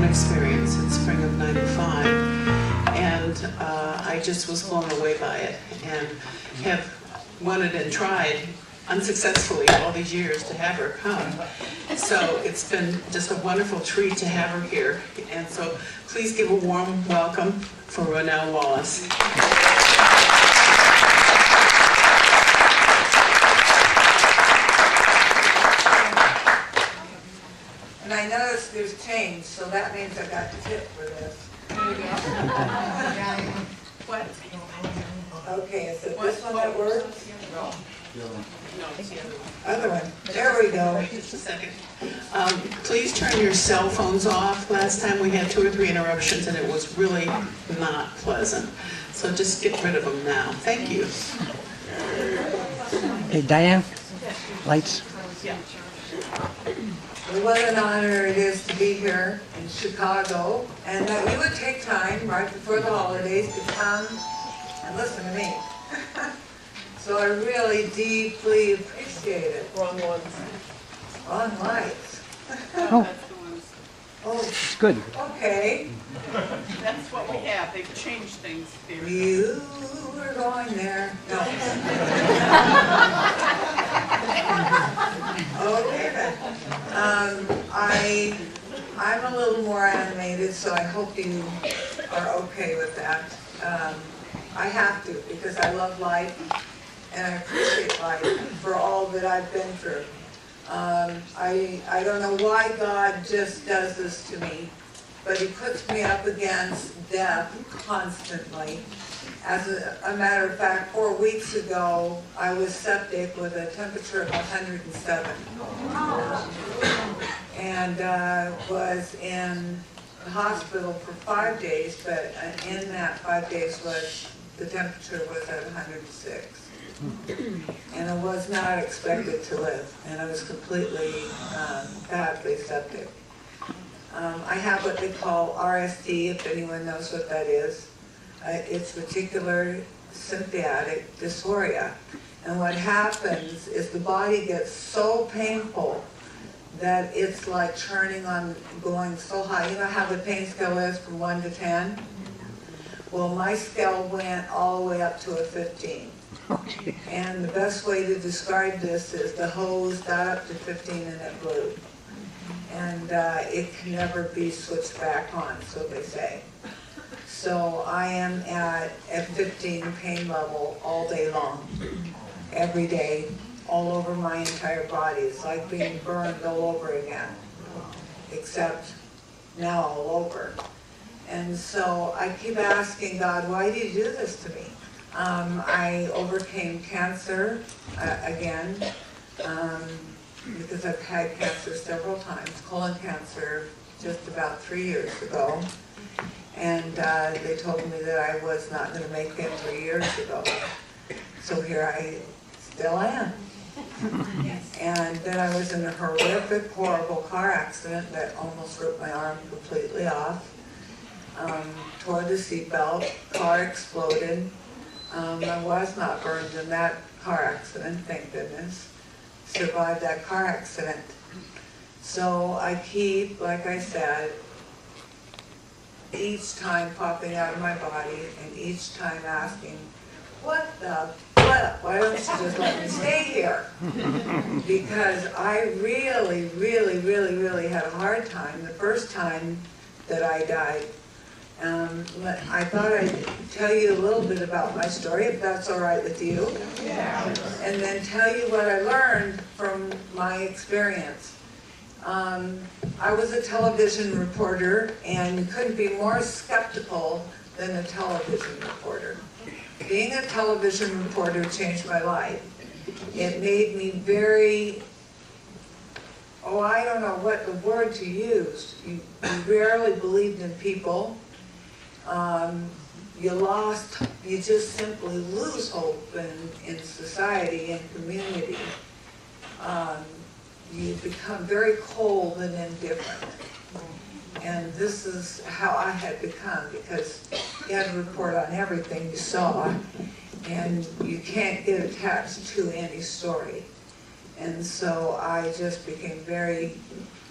experience in spring of '95, and I just was blown away by it, and have wanted and tried unsuccessfully all these years to have her come. So it's been just a wonderful treat to have her here, and so please give a warm welcome for Ranelle Wallace. And I noticed there's change, so that means I got the tip for this. What? Okay, is it this one that works? No, it's the other one. Other one. There we go. Wait just a second. Please turn your cell phones off. Last time we had 2 or 3 interruptions and it was really not pleasant. So just get rid of them now. Thank you. Hey, Diane, lights. Yeah. What an honor it is to be here in Chicago, and that you would take time right before the holidays to come and listen to me. So I really deeply appreciate it. Wrong ones. Wrong lights. Oh, Oh, it's good. okay. That's what we have. They've changed things here. You were going there. No. Okay then. I'm a little more animated, so I hope you are okay with that. I have to, because I love life and I appreciate life for all that I've been through. I don't know why God just does this to me, but He puts me up against death constantly. As a matter of fact, 4 weeks ago, I was septic with a temperature of 107. And was in the hospital for 5 days, but in that 5 days the temperature was at 106. And I was not expected to live, and I was completely badly septic. I have what they call RSD, if anyone knows what that is. It's reticular sympathetic dysphoria. And what happens is the body gets so painful that it's like churning on, going so high. You know how the pain scale is from 1 to 10? Well, my scale went all the way up to a 15. And the best way to describe this is the hose got up to 15 and it blew. And it can never be switched back on, so they say. So I am at 15 pain level all day long, every day, all over my entire body. It's like being burned all over again, except now all over. And so I keep asking God, why do you do this to me? I overcame cancer again, because I've had cancer several times, colon cancer just about 3 years ago. And they told me that I was not going to make it 3 years ago. So here I still am. And then I was in a horrific, horrible car accident that almost ripped my arm completely off. Tore the seatbelt, car exploded. I was not burned in that car accident, thank goodness. Survived that car accident. So I keep, like I said, each time popping out of my body and each time asking, what? Why don't you just let me stay here? Because I really, really, really, really had a hard time the first time that I died. I thought I'd tell you a little bit about my story, if that's all right with you. Yeah. And then tell you what I learned from my experience. I was a television reporter, and you couldn't be more skeptical than a television reporter. Being a television reporter changed my life. It made me very, I don't know what the word to use. You rarely believed in people. You just simply lose hope in society and community. You become very cold and indifferent. And this is how I had become, because you had to report on everything you saw, and you can't get attached to any story. And so I just became very,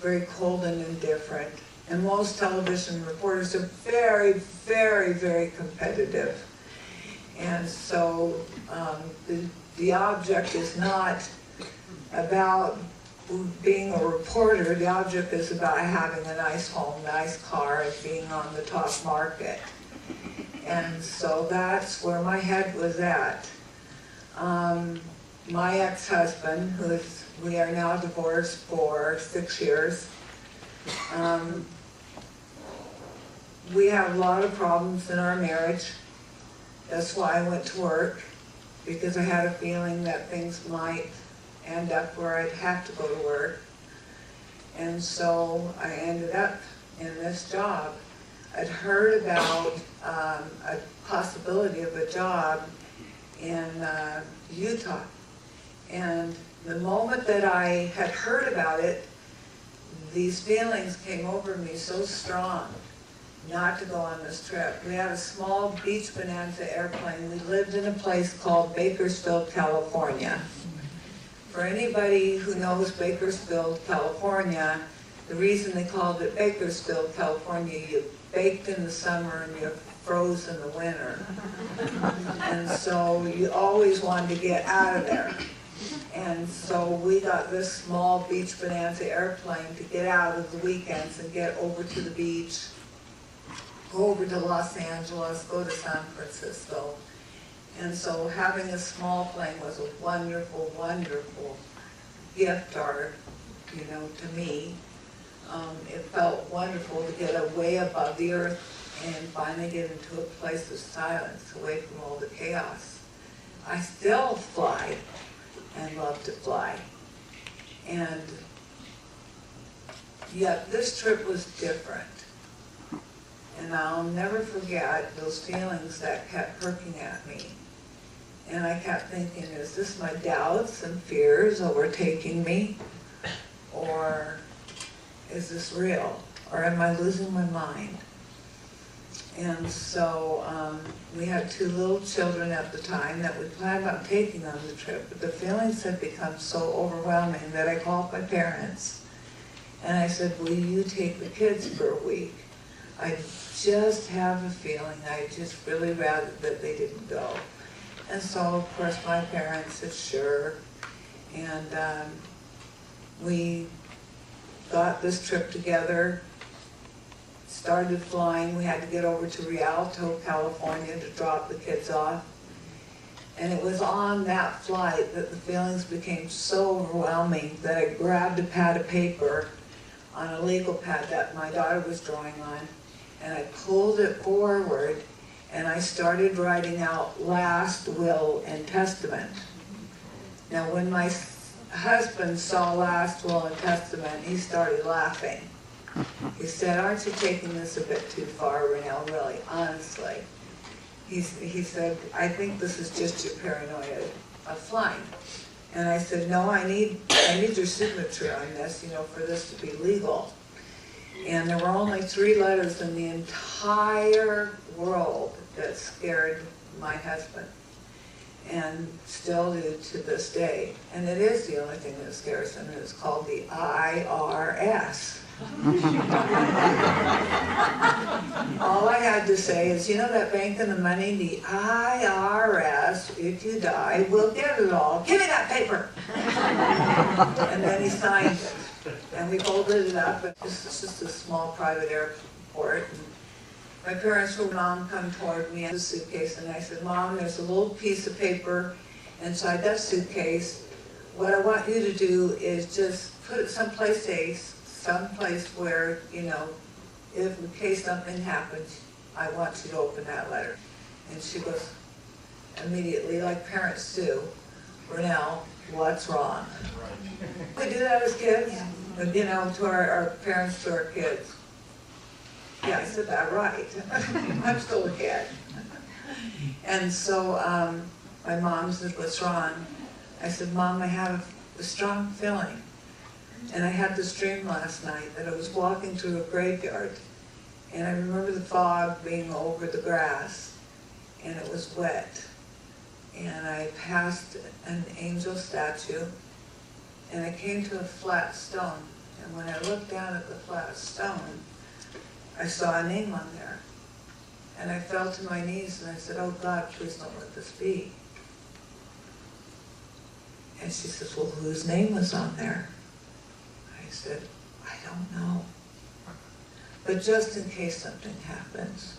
very cold and indifferent. And most television reporters are very, very, very competitive. And so the object is not about being a reporter. The object is about having a nice home, nice car, and being on the top market. And so that's where my head was at. My ex-husband, we are now divorced for 6 years. We have a lot of problems in our marriage. That's why I went to work, because I had a feeling that things might end up where I'd have to go to work. And so I ended up in this job. I'd heard about a possibility of a job in Utah. And the moment that I had heard about it, these feelings came over me so strong not to go on this trip. We had a small beach bonanza airplane. We lived in a place called Bakersfield, California. For anybody who knows Bakersfield, California, the reason they called it Bakersfield, California, you baked in the summer and you froze in the winter. And so you always wanted to get out of there. And so we got this small beach bonanza airplane to get out of the weekends and get over to the beach, go over to Los Angeles, go to San Francisco. And so having a small plane was a wonderful, wonderful gift, to me. It felt wonderful to get away above the earth and finally get into a place of silence, away from all the chaos. I still fly and love to fly. And yet this trip was different. And I'll never forget those feelings that kept perking at me. And I kept thinking, is this my doubts and fears overtaking me? Or is this real? Or am I losing my mind? And so we had 2 little children at the time that we planned on taking on the trip. But the feelings had become so overwhelming that I called my parents. And I said, will you take the kids for a week? I just have a feeling I just really rather that they didn't go. And so, of course, my parents said, sure. And we got this trip together, started flying. We had to get over to Rialto, California to drop the kids off. And it was on that flight that the feelings became so overwhelming that I grabbed a pad of paper on a legal pad that my daughter was drawing on, and I pulled it forward, and I started writing out last will and testament. Now, when my husband saw last will and testament, he started laughing. He said, aren't you taking this a bit too far, Ranelle, really, honestly? He said, I think this is just your paranoia of flying. And I said, no, I need your signature on this, for this to be legal. And there were only 3 letters in the entire world that scared my husband, and still do to this day. And it is the only thing that scares him, and it's called the IRS. All I had to say is, that bank and the money, the IRS, if you die, will get it all. Give me that paper! And then he signed it. And we folded it up. This is just a small private airport. And my parents would come toward me in a suitcase, and I said, Mom, there's a little piece of paper inside that suitcase. What I want you to do is just put it someplace safe, someplace where, if in case something happens, I want you to open that letter. And she goes immediately, like parents do, Ranelle, what's wrong? We do that as kids, to our parents, to our kids. Yeah, I said that right. I'm still a kid. And so my mom said, what's wrong? I said, Mom, I have a strong feeling. And I had this dream last night that I was walking through a graveyard, and I remember the fog being over the grass, and it was wet. And I passed an angel statue, and I came to a flat stone. And when I looked down at the flat stone, I saw a name on there. And I fell to my knees and I said, oh God, please don't let this be. And she says, well, whose name was on there? I said, I don't know. But just in case something happens,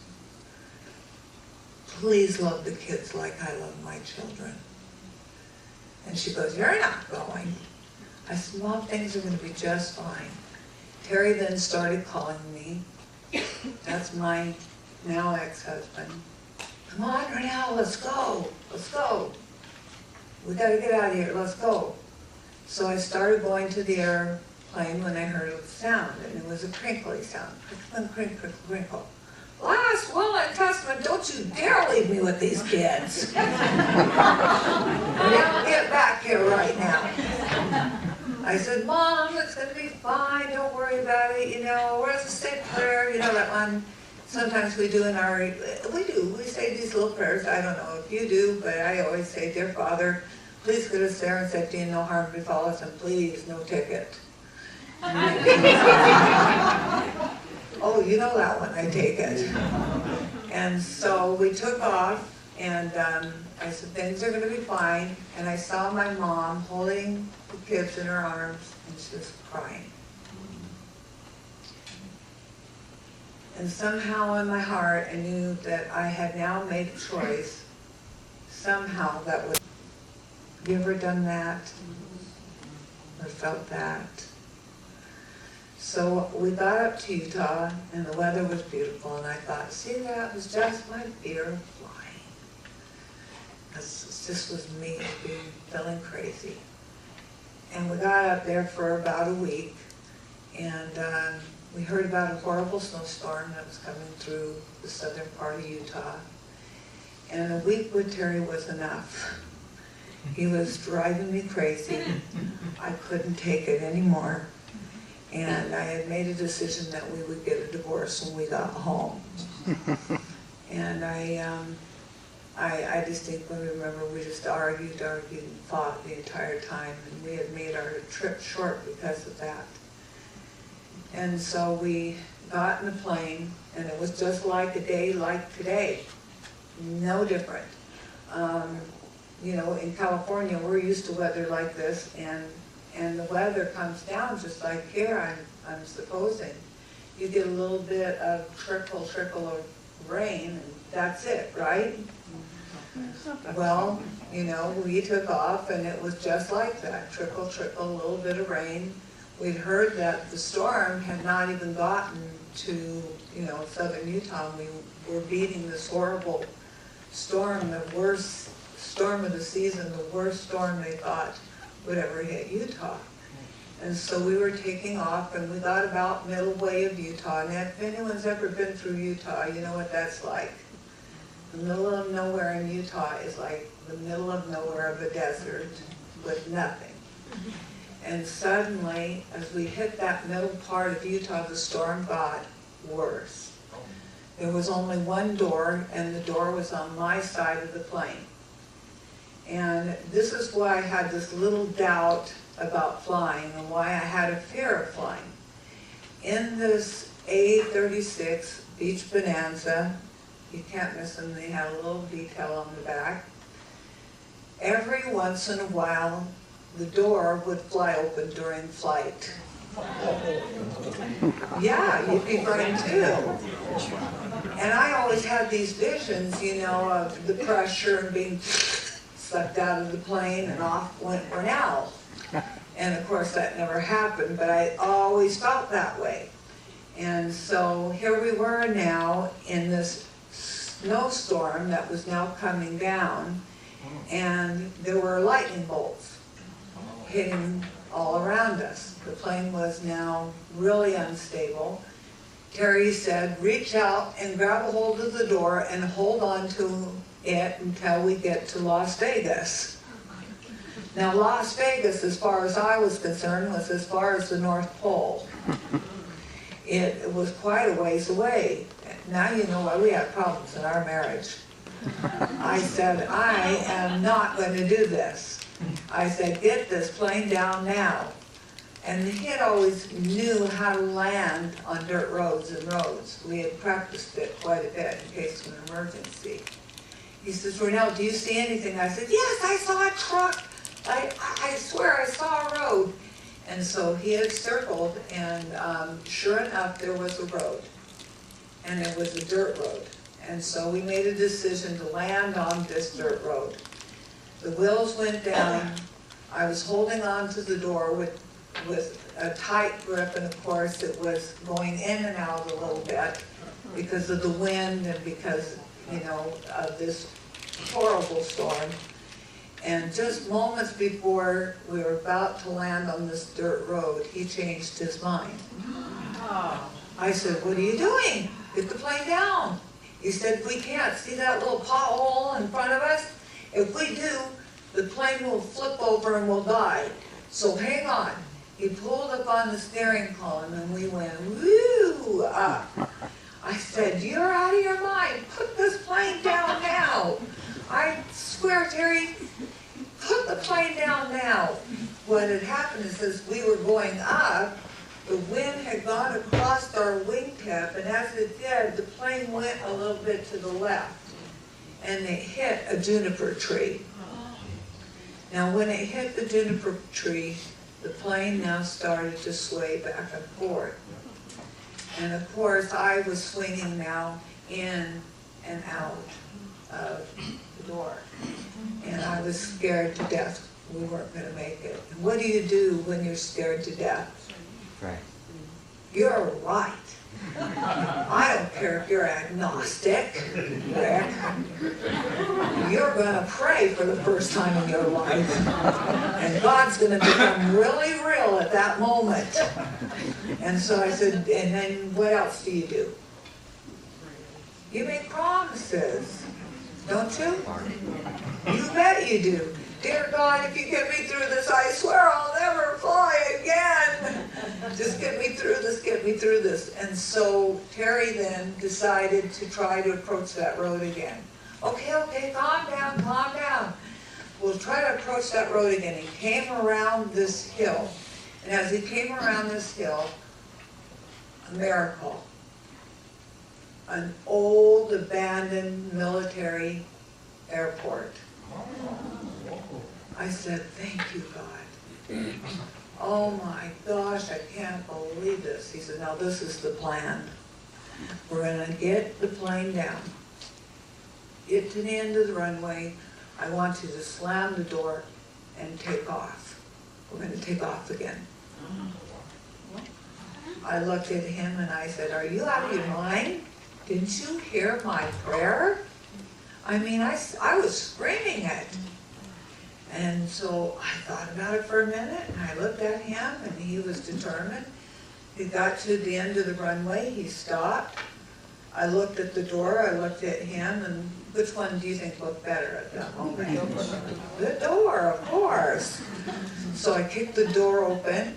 please love the kids like I love my children. And she goes, you're not going. I said, Mom, things are going to be just fine. Terry then started calling me. That's my now ex-husband. Come on, Ranelle, let's go. Let's go. We got to get out of here. Let's go. So I started going to the airplane when I heard a sound, and it was a crinkly sound. Crinkle, crinkle, crinkle, crinkle. Last will and testament, don't you dare leave me with these kids. Now get back here right now. I said, Mom, it's going to be fine. Don't worry about it. You know, we're going to say prayer. You know that one sometimes we do in our, we say these little prayers. I don't know if you do, but I always say, Dear Father, please get us there and safety and no harm befall us, and please, no ticket. Oh, you know that one, I take it. And so we took off, and I said, things are going to be fine. And I saw my mom holding the kids in her arms, and she was crying. And somehow in my heart, I knew that I had now made a choice. Somehow that was, have you ever done that? Or felt that? So we got up to Utah, and the weather was beautiful, and I thought, see, that was just my fear of flying. Because this was me feeling crazy. And we got up there for about a week, and we heard about a horrible snowstorm that was coming through the southern part of Utah. And a week with Terry was enough. He was driving me crazy. I couldn't take it anymore. And I had made a decision that we would get a divorce when we got home. And I distinctly remember we just argued and fought the entire time, and we had made our trip short because of that. And so we got in the plane, and it was just like a day like today. No different. You know, in California, we're used to weather like this, and the weather comes down just like here, I'm supposing. You get a little bit of trickle of rain, and that's it, right? Well, you know, we took off, and it was just like that. Trickle, a little bit of rain. We'd heard that the storm had not even gotten to, you know, southern Utah. We were beating this horrible storm, the worst storm of the season, the worst storm they thought would ever hit Utah. And so we were taking off, and we got about middle way of Utah. And if anyone's ever been through Utah, you know what that's like. The middle of nowhere in Utah is like the middle of nowhere of a desert with nothing. And suddenly, as we hit that middle part of Utah, the storm got worse. There was only one door, and the door was on my side of the plane. And this is why I had this little doubt about flying and why I had a fear of flying. In this A36 Beach Bonanza, you can't miss them, they had a little detail on the back. Every once in a while, the door would fly open during flight. Yeah, you'd be frightened too. And I always had these visions, you know, of the pressure and being sucked out of the plane, and off went Ranelle. And of course that never happened, but I always felt that way. And so here we were now in this snowstorm that was now coming down, and there were lightning bolts hitting all around us. The plane was now really unstable. Terry said, reach out and grab a hold of the door and hold on to it until we get to Las Vegas. Now Las Vegas, as far as I was concerned, was as far as the North Pole. It was quite a ways away. Now you know why we had problems in our marriage. I said, I am not going to do this. I said, get this plane down now. And he had always knew how to land on dirt roads and roads. We had practiced it quite a bit in case of an emergency. He says, Ranelle, do you see anything? I said, yes, I saw a truck. I swear I saw a road. And so he had circled, and sure enough, there was a road. And it was a dirt road. And so we made a decision to land on this dirt road. The wheels went down. I was holding on to the door with a tight grip, and of course it was going in and out a little bit because of the wind and because, you know, of this horrible storm. And just moments before we were about to land on this dirt road, he changed his mind. I said, what are you doing? Get the plane down. He said, we can't. See that little pothole in front of us? If we do, the plane will flip over and we'll die. So hang on. He pulled up on the steering column and we went, woo, up. I said, you're out of your mind. Put this plane down now. I swear, Terry, put the plane down now. What had happened is as we were going up, the wind had gone across our wingtip, and as it did, the plane went a little bit to the left, and it hit a juniper tree. Now, when it hit the juniper tree, the plane now started to sway back and forth. And of course, I was swinging now in and out of the door. And I was scared to death. We weren't going to make it. And what do you do when you're scared to death? Right. You're right. I don't care if you're agnostic, Rick. You're going to pray for the first time in your life. And God's going to become really real at that moment. And so I said, and then what else do you do? You make promises, don't you? You bet you do. Dear God, if you get me through this, I swear I'll never fly again. Just get me through this, get me through this. And so Terry then decided to try to approach that road again. Okay, calm down. We'll try to approach that road again. He came around this hill. And as he came around this hill, a miracle. An old abandoned military airport. I said, thank you, God. Oh my gosh, I can't believe this. He said, now this is the plan. We're going to get the plane down, get to the end of the runway. I want you to slam the door and take off. We're going to take off again. I looked at him and I said, are you out of your mind? Didn't you hear my prayer? I mean, I was screaming it. And so I thought about it for a minute, and I looked at him, and he was determined. He got to the end of the runway, he stopped. I looked at the door, I looked at him, and which one do you think looked better at that moment? The door, of course. So I kicked the door open,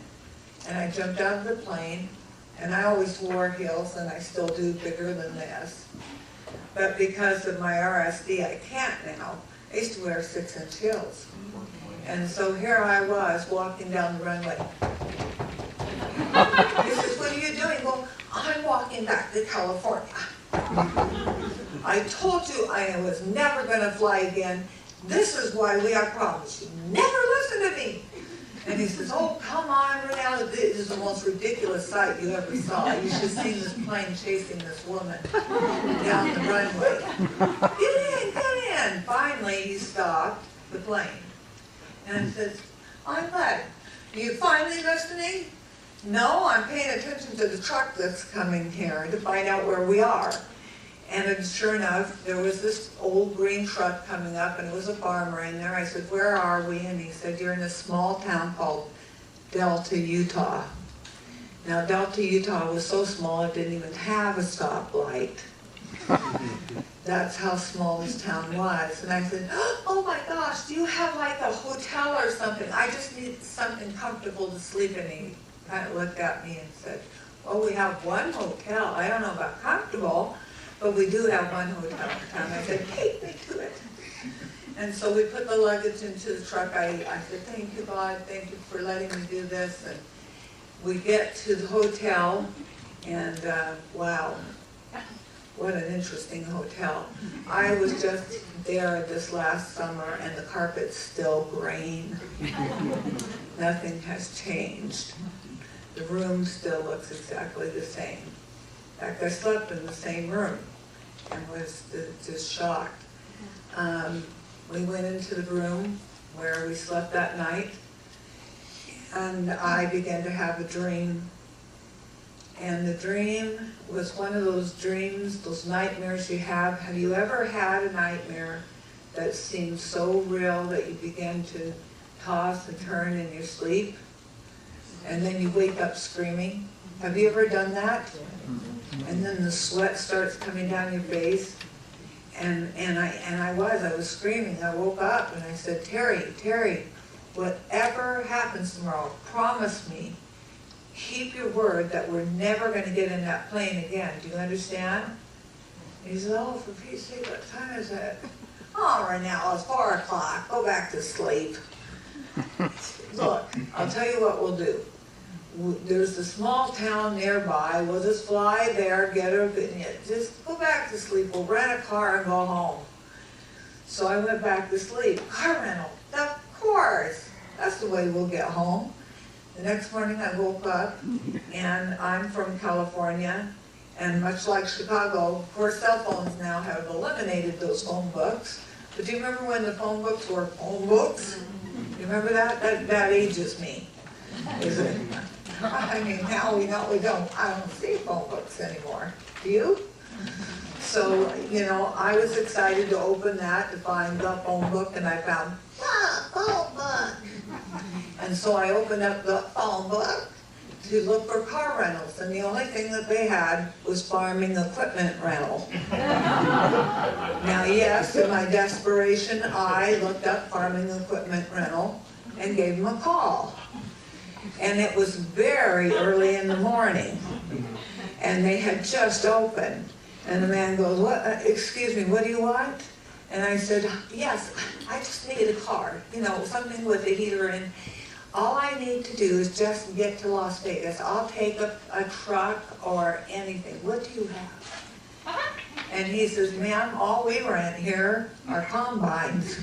and I jumped out of the plane, and I always wore heels, and I still do bigger than this. But because of my RSD, I can't now. I used to wear 6-inch heels. And so here I was walking down the runway. He says, what are you doing? Well, I'm walking back to California. I told you I was never going to fly again. This is why we have problems. You never listen to me. And he says, oh, come on, Ranelle. This is the most ridiculous sight you ever saw. You should have seen this plane chasing this woman down the runway. Get in. Finally, he stopped the plane. And he says, I'm glad. Are you finally listening? No, I'm paying attention to the truck that's coming here to find out where we are. And sure enough, there was this old green truck coming up, and it was a farmer in there. I said, where are we? And he said, you're in a small town called Delta, Utah. Now, Delta, Utah was so small it didn't even have a stoplight. That's how small this town was. And I said, oh my gosh, do you have like a hotel or something? I just need something comfortable to sleep in. He kind of looked at me and said, well, we have one hotel. I don't know about comfortable, but we do have one hotel in town. I said, take me to it. And so we put the luggage into the truck. I said, thank you, God. Thank you for letting me do this. And we get to the hotel, and wow, what an interesting hotel. I was just there this last summer, and the carpet's still green. Nothing has changed. The room still looks exactly the same. In fact, I slept in the same room and was just shocked. We went into the room where we slept that night, and I began to have a dream. And the dream was one of those dreams, those nightmares you have. Have you ever had a nightmare that seemed so real that you began to toss and turn in your sleep? And then you wake up screaming? Have you ever done that? And then the sweat starts coming down your face. And I was screaming. I woke up and I said, Terry, whatever happens tomorrow, promise me, keep your word that we're never going to get in that plane again. Do you understand? And he said, oh, for Pete's sake, what time is it? Oh, Ranelle, it's 4 o'clock. Go back to sleep. Look, I'll tell you what we'll do. There's a small town nearby. We'll just fly there, get her, just go back to sleep. We'll rent a car and go home. So I went back to sleep. Car rental, of course. That's the way we'll get home. The next morning I woke up, and I'm from California, and much like Chicago, of course cell phones now have eliminated those phone books. But do you remember when the phone books were phone books? You remember that? That ages me. Is it? I mean, now we don't. I don't see phone books anymore. Do you? So, you know, I was excited to open that to find the phone book, and I found phone book. And so I opened up the phone book to look for car rentals, and the only thing that they had was farming equipment rental. Now, yes, in my desperation, I looked up farming equipment rental and gave them a call. And it was very early in the morning, and they had just opened. And the man goes, "What? Excuse me, what do you want?" And I said, "Yes, I just need a car, you know, something with a heater in. All I need to do is just get to Las Vegas. I'll take a truck or anything. What do you have?" And he says, "Ma'am, all we rent here are combines."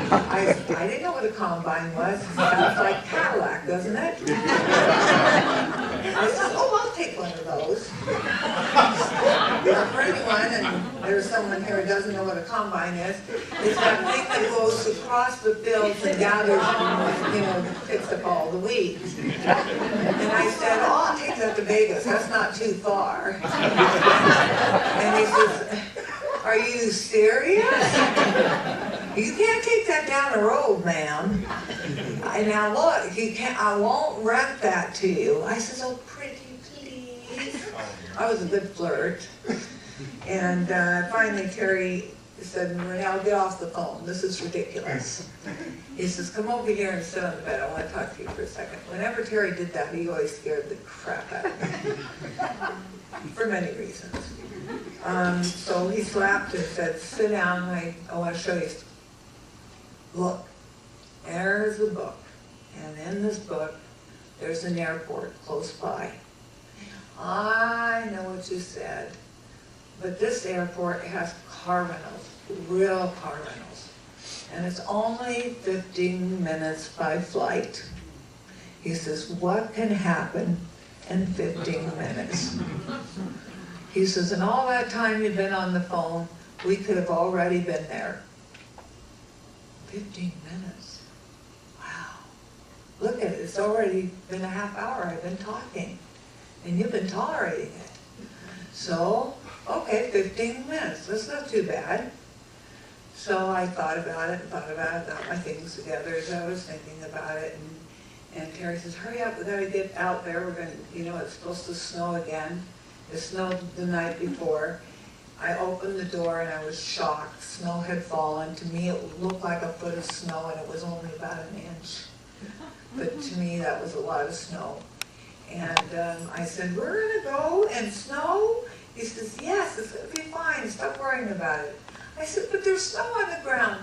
I didn't know what a combine was. It sounds like Cadillac, doesn't it? I said, "Oh, I'll take one of those." Now, for anyone, and there's someone here who doesn't know what a combine is, it's that thing that goes across the fields and gathers, you know, picks up all the weeds. And I said, "Oh, I'll take that to Vegas. That's not too far." And he says, "Are you serious? You can't take that down the road, ma'am. Now look, you can't. I won't rent that to you." I says, "Oh, pretty please." I was a good flirt. And finally Terry said, "Ranelle, get off the phone. This is ridiculous." He says, "Come over here and sit on the bed. I want to talk to you for a second." Whenever Terry did that, he always scared the crap out of me. For many reasons. So he slapped and said, "Sit down, I want to show you." Look, there's a book. And in this book, there's an airport close by. I know what you said, but this airport has car rentals, real car rentals. And it's only 15 minutes by flight. He says, "What can happen in 15 minutes?" He says, "In all that time you've been on the phone, we could have already been there." 15 minutes. Wow. Look at it. It's already been a half hour I've been talking. And you've been tolerating it. So, okay, 15 minutes. That's not too bad. So I thought about it, got my things together as I was thinking about it. And Terry says, "Hurry up, we gotta get out there. We're gonna, you know, it's supposed to snow again." It snowed the night before. I opened the door and I was shocked. Snow had fallen. To me, it looked like a foot of snow, and it was only about an inch. But to me, that was a lot of snow. And I said, "We're gonna go and snow?" He says, "Yes, it's gonna be fine. Stop worrying about it." I said, "But there's snow on the ground.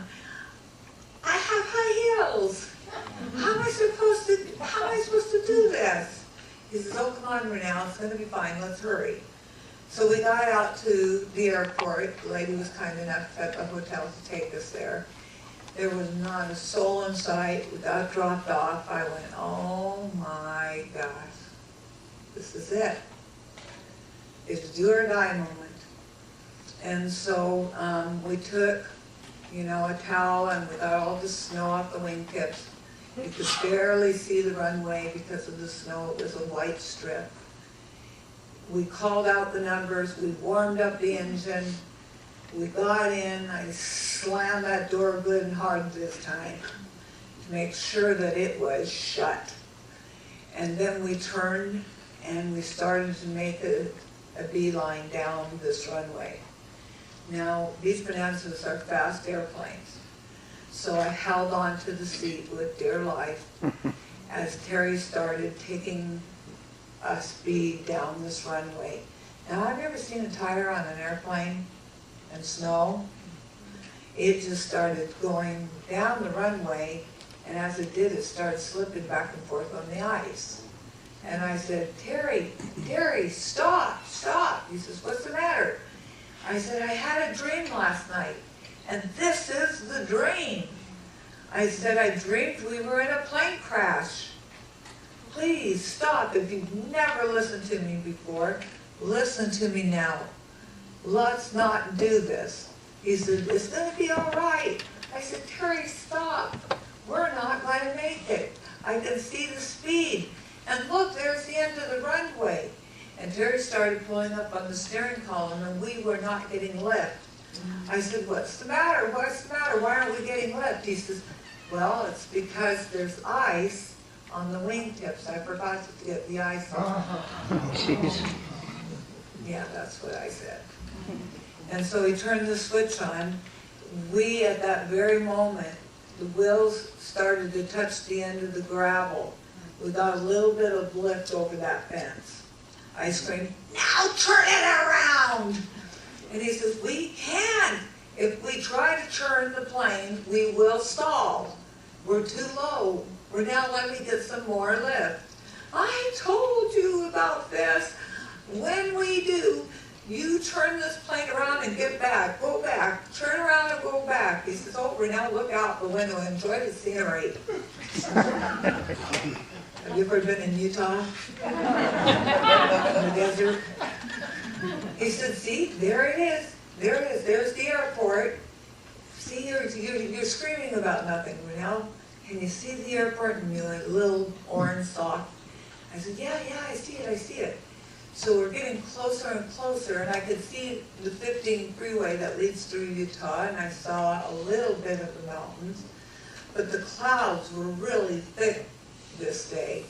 I have high heels. How am I supposed to do this?" He says, oh, come on, Ranelle, it's gonna be fine, let's hurry. So we got out to the airport. The lady was kind enough at the hotel to take us there. There was not a soul in sight. We got dropped off. I went, oh my gosh, this is it. It's a do or die moment. And so we took, you know, a towel, and we got all the snow off the wingtips. You could barely see the runway because of the snow. It was a white strip. We called out the numbers. We warmed up the engine. We got in. I slammed that door good and hard this time to make sure that it was shut. And then we turned and we started to make a beeline down this runway. Now, these Bonanzas are fast airplanes, so I held on to the seat with dear life as Terry started taking a speed down this runway. Now, I've never seen a tire on an airplane in snow. It just started going down the runway, and as it did, it started slipping back and forth on the ice. And I said, Terry, stop, stop. He says, what's the matter? I said, I had a dream last night, and this is the dream. I said, I dreamed we were in a plane crash. Please stop. If you've never listened to me before, listen to me now. Let's not do this. He said, it's going to be all right. I said, Terry, stop. We're not going to make it. I can see the speed. And look, there's the end of the runway. And Terry started pulling up on the steering column, and we were not getting lift. I said, what's the matter? What's the matter? Why aren't we getting lift? He says, well, it's because there's ice on the wingtips. I forgot to get the ice on. Jeez. Yeah, that's what I said. And so he turned the switch on. We, at that very moment, the wheels started to touch the end of the gravel. We got a little bit of lift over that fence. I screamed, now turn it around! And he says, we can't. If we try to turn the plane, we will stall. We're too low. Now let me get some more lift. I told you about this. When we do, you turn this plane around and get back. Go back. Turn around and go back. He says, oh, Ranelle, look out the window and enjoy the scenery. Have you ever been in Utah? In the desert? He said, see, there it is. There it is. There's the airport. See, you're screaming about nothing, Ranelle. Can you see the airport? And you're like a little orange sock. I said, yeah, I see it. So we're getting closer and closer, and I could see the 15 freeway that leads through Utah, and I saw a little bit of the mountains. But the clouds were really thick this day,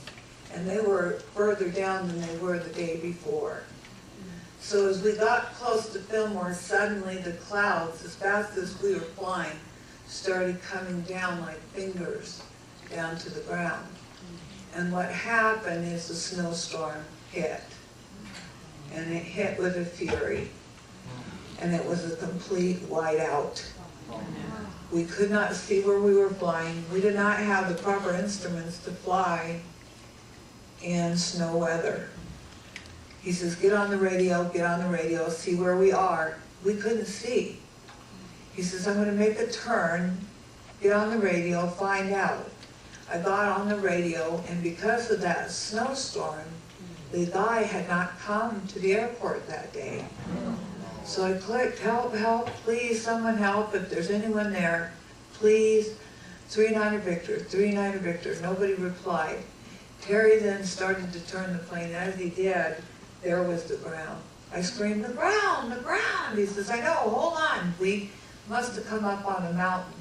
and they were further down than they were the day before. So as we got close to Fillmore, suddenly the clouds, as fast as we were flying, started coming down like fingers down to the ground. And what happened is the snowstorm hit. And it hit with a fury. And it was a complete whiteout. We could not see where we were flying. We did not have the proper instruments to fly in snow weather. He says, get on the radio, see where we are. We couldn't see. He says, I'm going to make a turn, get on the radio, find out. I got on the radio, and because of that snowstorm, the guy had not come to the airport that day. So I clicked, help, please, someone help. If there's anyone there, please. 39er Victor. Nobody replied. Terry then started to turn the plane. As he did, there was the ground. I screamed, the ground! He says, I know, hold on. We must have come up on a mountain.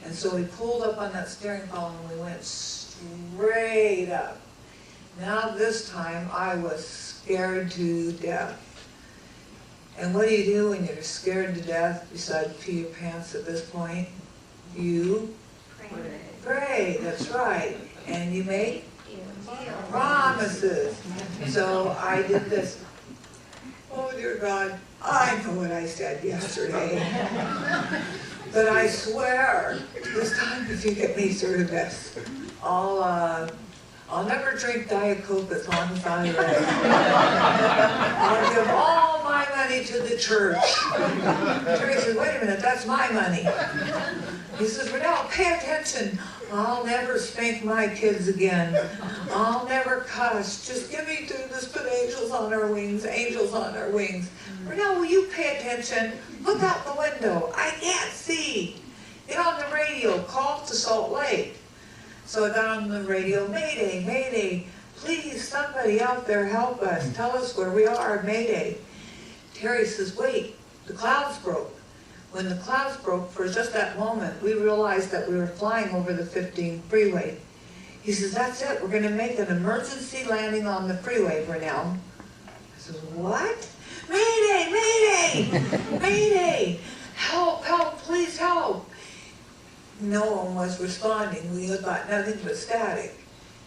And so we pulled up on that steering column and we went straight up. Now this time I was scared to death. And what do you do when you're scared to death besides pee your pants at this point? You pray, that's right. And you make promises. So I did this. Oh dear God, I know what I said yesterday. But I swear, this time if you get me through this, I'll I'll never drink Diet Coke as long as I live. I'll give all my money to the church. Terry says, wait a minute, that's my money. He says, Ranelle, pay attention. I'll never spank my kids again. I'll never cuss. Just give me to this, put angels on our wings, angels on our wings. Ranelle, will you pay attention? Look out the window. I can't see. Get on the radio. Call to Salt Lake. So I got on the radio, Mayday, Mayday. Please, somebody out there help us. Tell us where we are, Mayday. Terry says, wait, the clouds broke. When the clouds broke, for just that moment, we realized that we were flying over the 15 freeway. He says, that's it, we're gonna make an emergency landing on the freeway, Ranelle. I says, what? Mayday, Mayday, Mayday, help, help, please help. No one was responding, we got nothing but static.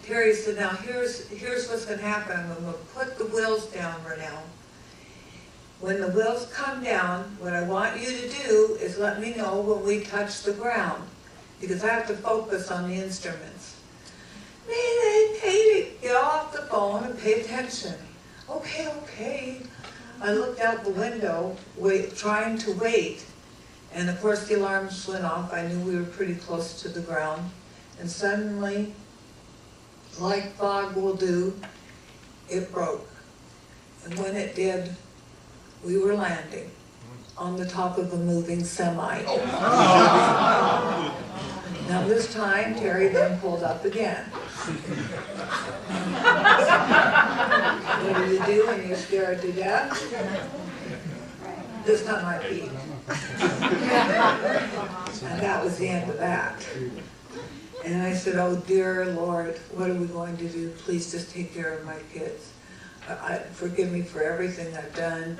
Terry said, now here's what's gonna happen, I'm gonna put the wheels down, Ranelle. When the wheels come down, what I want you to do is let me know when we touch the ground, because I have to focus on the instruments. Mayday, Mayday, get off the phone and pay attention. Okay, okay. I looked out the window, trying to wait, and of course the alarms went off. I knew we were pretty close to the ground, and suddenly, like fog will do, it broke. And when it did, we were landing on the top of a moving semi. Now this time, Terry then pulled up again. What do you do when you're scared to death? This time I peed. And that was the end of that. And I said, oh dear Lord, what are we going to do? Please just take care of my kids. Forgive me for everything I've done.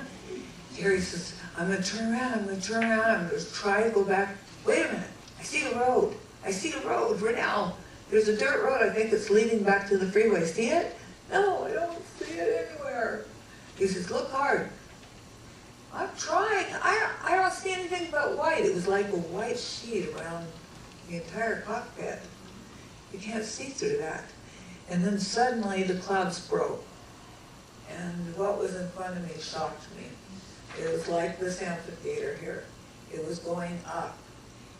Terry says, I'm going to turn around, I'm going to turn around, I'm going to try to go back. Wait a minute, I see a road. I see a road, Ranelle. There's a dirt road, I think it's leading back to the freeway. See it? No, I don't see it anywhere. He says, look hard. I'm trying. I don't see anything but white. It was like a white sheet around the entire cockpit. You can't see through that. And then suddenly the clouds broke. And what was in front of me shocked me. It was like this amphitheater here. It was going up,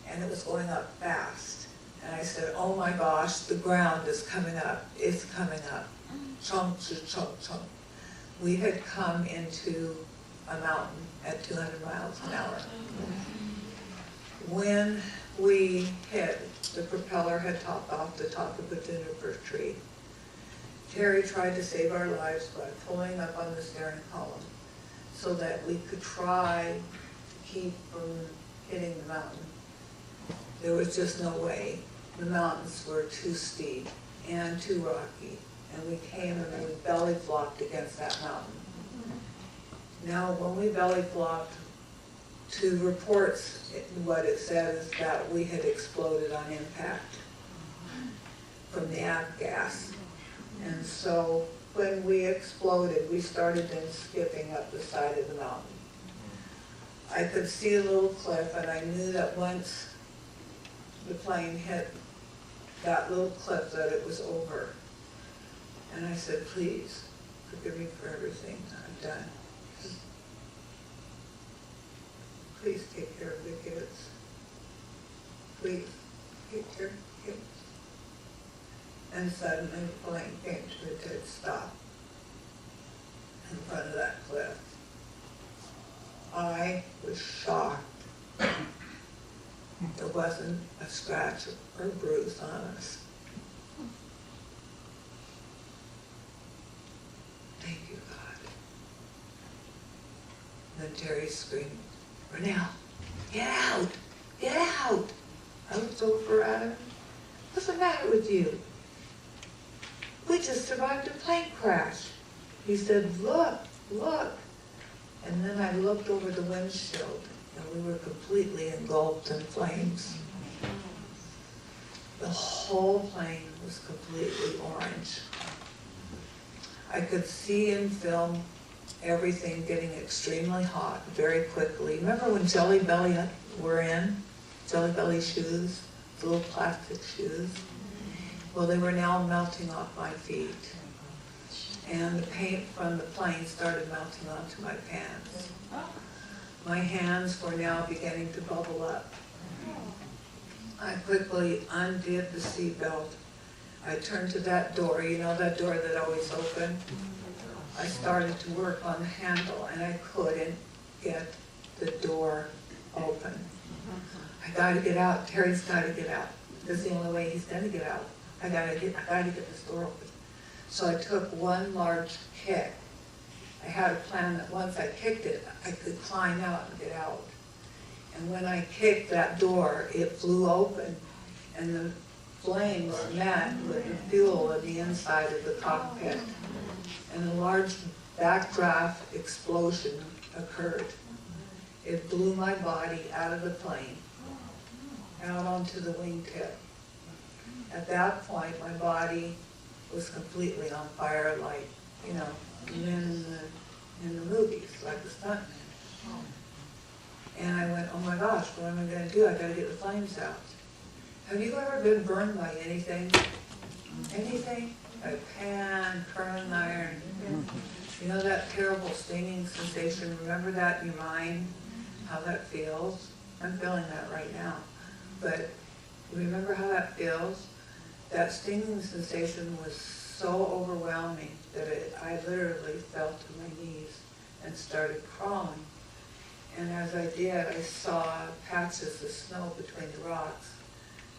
and it was going up fast. And I said, oh my gosh, the ground is coming up. It's coming up. Chunk, chunk, chunk. We had come into a mountain at 200 miles an hour. When we hit, the propeller had topped off the top of a juniper tree. Terry tried to save our lives by pulling up on the steering column so that we could try to keep from hitting the mountain. There was just no way. The mountains were too steep and too rocky, and we came and we belly flopped against that mountain. Now, when we belly flopped, to reports, what it said is that we had exploded on impact from the avgas. And so when we exploded, we started then skipping up the side of the mountain. I could see a little cliff, and I knew that once the plane hit that little cliff that it was over. And I said, please, forgive me for everything I've done. Please take care of the kids. Please take care of the kids. And suddenly the plane came to a dead stop in front of that cliff. I was shocked. There wasn't a scratch or bruise on us. Thank you, God. Then Terry screamed, Ranelle, get out! Get out! I looked over at him. What's the matter with you? We just survived a plane crash. He said, look, look. And then I looked over the windshield, and we were completely engulfed in flames. The whole plane was completely orange. I could see in film everything getting extremely hot very quickly. Remember when Jelly Belly were in? Jelly Belly shoes, little plastic shoes. Well, they were now melting off my feet. And the paint from the plane started melting onto my pants. My hands were now beginning to bubble up. I quickly undid the seatbelt. I turned to that door, you know that door that always opened? I started to work on the handle and I couldn't get the door open. I gotta get out, Terry's gotta get out. That's the only way he's gonna get out. I gotta get this door open. So I took one large kick. I had a plan that once I kicked it, I could climb out and get out. And when I kicked that door, it flew open and the flames met with the fuel in the inside of the cockpit. And a large backdraft explosion occurred. It blew my body out of the plane, out onto the wingtip. At that point, my body was completely on fire, like, you know, men in the movies, like the stuntmen. And I went, oh my gosh, what am I going to do? I got to get the flames out. Have you ever been burned by anything? Anything? A pan, curling iron. You know that terrible stinging sensation? Remember that in your mind? How that feels? I'm feeling that right now. But remember how that feels? That stinging sensation was so overwhelming that I literally fell to my knees and started crawling. And as I did, I saw patches of snow between the rocks.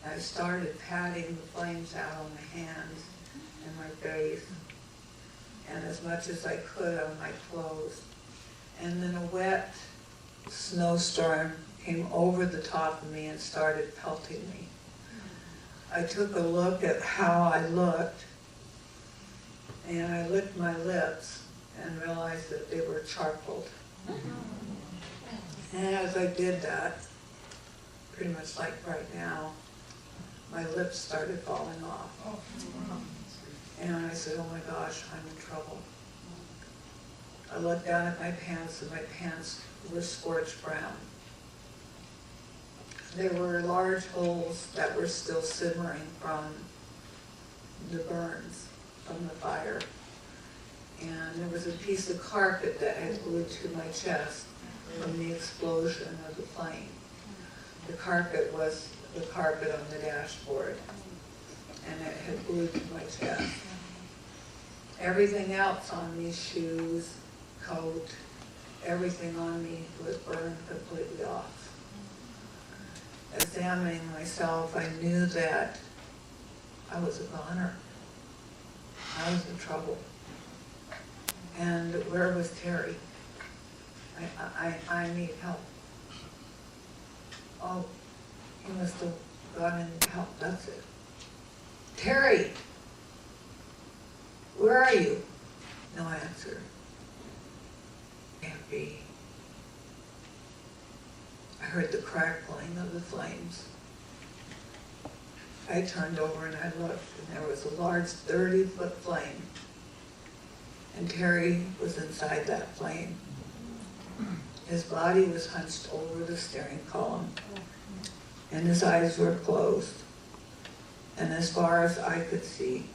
And I started patting the flames out on my hands and my face, and as much as I could on my clothes. And then a wet snowstorm came over the top of me and started pelting me. I took a look at how I looked, and I licked my lips and realized that they were charcoaled. And as I did that, pretty much like right now, my lips started falling off. And I said, oh my gosh, I'm in trouble. I looked down at my pants, and my pants were scorched brown. There were large holes that were still simmering from the burns from the fire. And there was a piece of carpet that had glued to my chest from the explosion of the plane. The carpet was the carpet on the dashboard, and it had glued to my chest. Everything else on me, shoes, coat, everything on me was burned completely off. Examining myself, I knew that I was a goner. I was in trouble. And where was Terry? I need help. Oh, he must have gone in to help, that's it. Terry! Where are you? No answer. Can't be. I heard the crackling of the flames. I turned over and I looked, and there was a large 30-foot flame. And Terry was inside that flame. His body was hunched over the steering column, and his eyes were closed. And as far as I could see,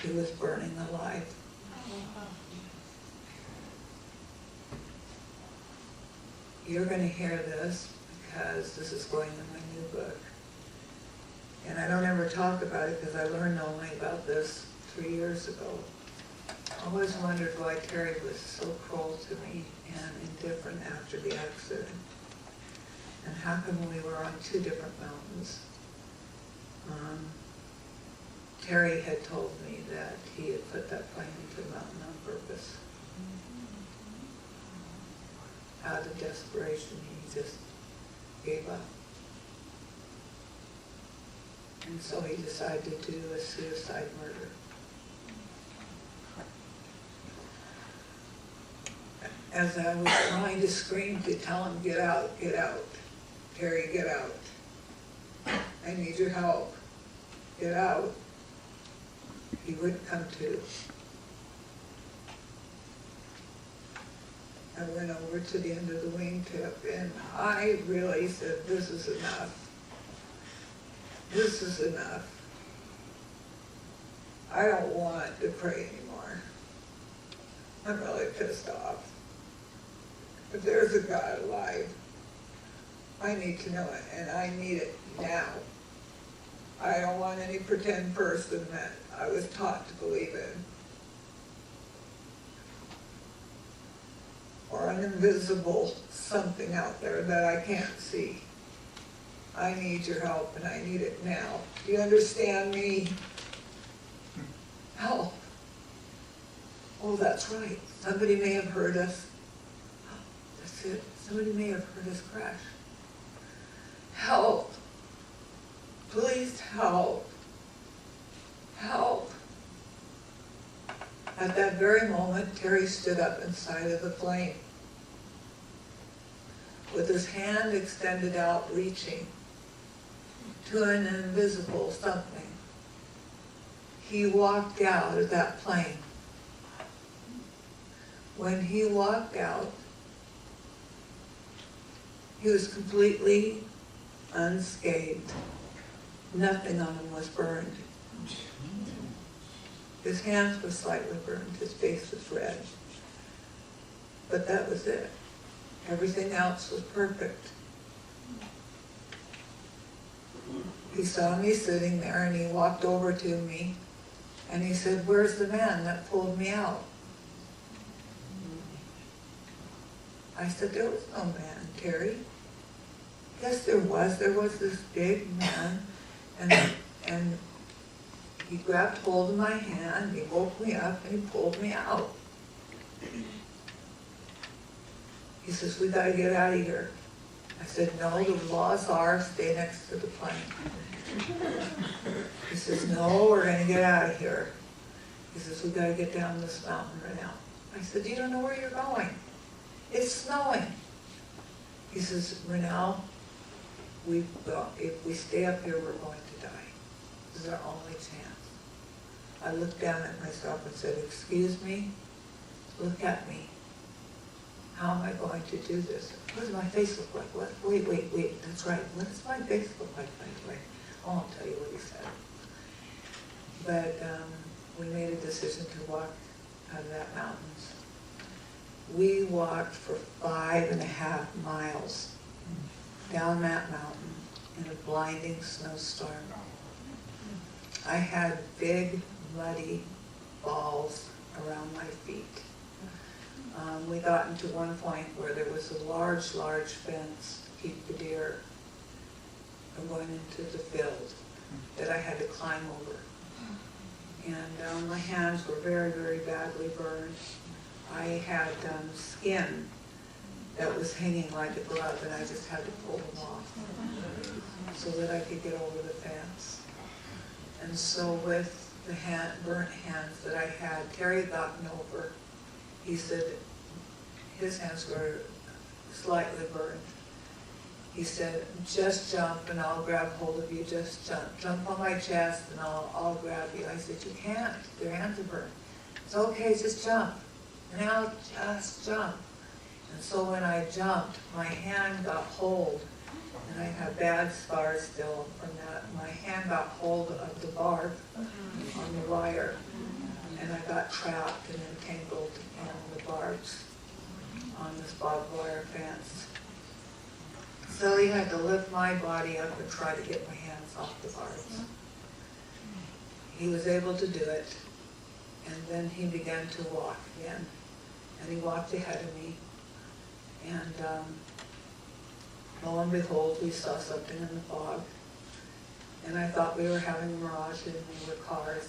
he was burning alive. You're going to hear this because this is going in my new book. And I don't ever talk about it because I learned only about this 3 years ago. I always wondered why Terry was so cruel to me and indifferent after the accident. And how come we were on 2 different mountains? Terry had told me that he had put that plane into a mountain on purpose. Out of desperation, he just gave up. And so he decided to do a suicide murder. As I was trying to scream to tell him, get out, Terry, get out. I need your help. Get out. He wouldn't come to. I went over to the end of the wingtip and I really said, this is enough. This is enough. I don't want to pray anymore. I'm really pissed off. If there's a God alive, I need to know it, and I need it now. I don't want any pretend person that I was taught to believe in. Or an invisible something out there that I can't see. I need your help, and I need it now. Do you understand me? Help. Oh, that's right. Somebody may have heard us. That's it. Somebody may have heard us crash. Help. Please help. Help. At that very moment, Terry stood up inside of the plane with his hand extended out, reaching to an invisible something. He walked out of that plane. When he walked out, he was completely unscathed. Nothing on him was burned. His hands were slightly burned, his face was red. But that was it. Everything else was perfect. He saw me sitting there and he walked over to me and he said, "Where's the man that pulled me out?" I said, "There was no man, Terry." Yes, there was. There was this big man, and he grabbed hold of my hand, he woke me up, and he pulled me out. He says, "We gotta get out of here." I said, "No, the laws are stay next to the plane." He says, "No, we're gonna get out of here." He says, "We gotta get down this mountain right now." I said, "You don't know where you're going. It's snowing." He says, "Ranelle, if we stay up here, we're going to die. This is our only chance." I looked down at myself and said, "Excuse me, look at me. How am I going to do this? What does my face look like? What? Wait, that's right. What does my face look like, by the way?" I won't tell you what he said. But we made a decision to walk out of that mountains. We walked for 5.5 miles down that mountain in a blinding snowstorm. I had big, muddy balls around my feet. We got into one point where there was a large fence to keep the deer from going into the field that I had to climb over. And my hands were very, very badly burned. I had skin that was hanging like a glove, and I just had to pull them off so that I could get over the fence. And so with the burnt hands that I had, Terry had gotten over. He said his hands were slightly burned. He said, "Just jump and I'll grab hold of you, just jump. Jump on my chest and I'll grab you." I said, "You can't, your hands are burned." "It's okay, just jump." And I'll just jump. And so when I jumped, my hand got hold, and I have bad scars still from that. My hand got hold of the barb on the wire, and I got trapped and entangled in the barbs on this barbed wire fence. So he had to lift my body up and try to get my hands off the barbs. He was able to do it, and then he began to walk again. And he walked ahead of me, and lo and behold, we saw something in the fog. And I thought we were having a mirage and we were cars.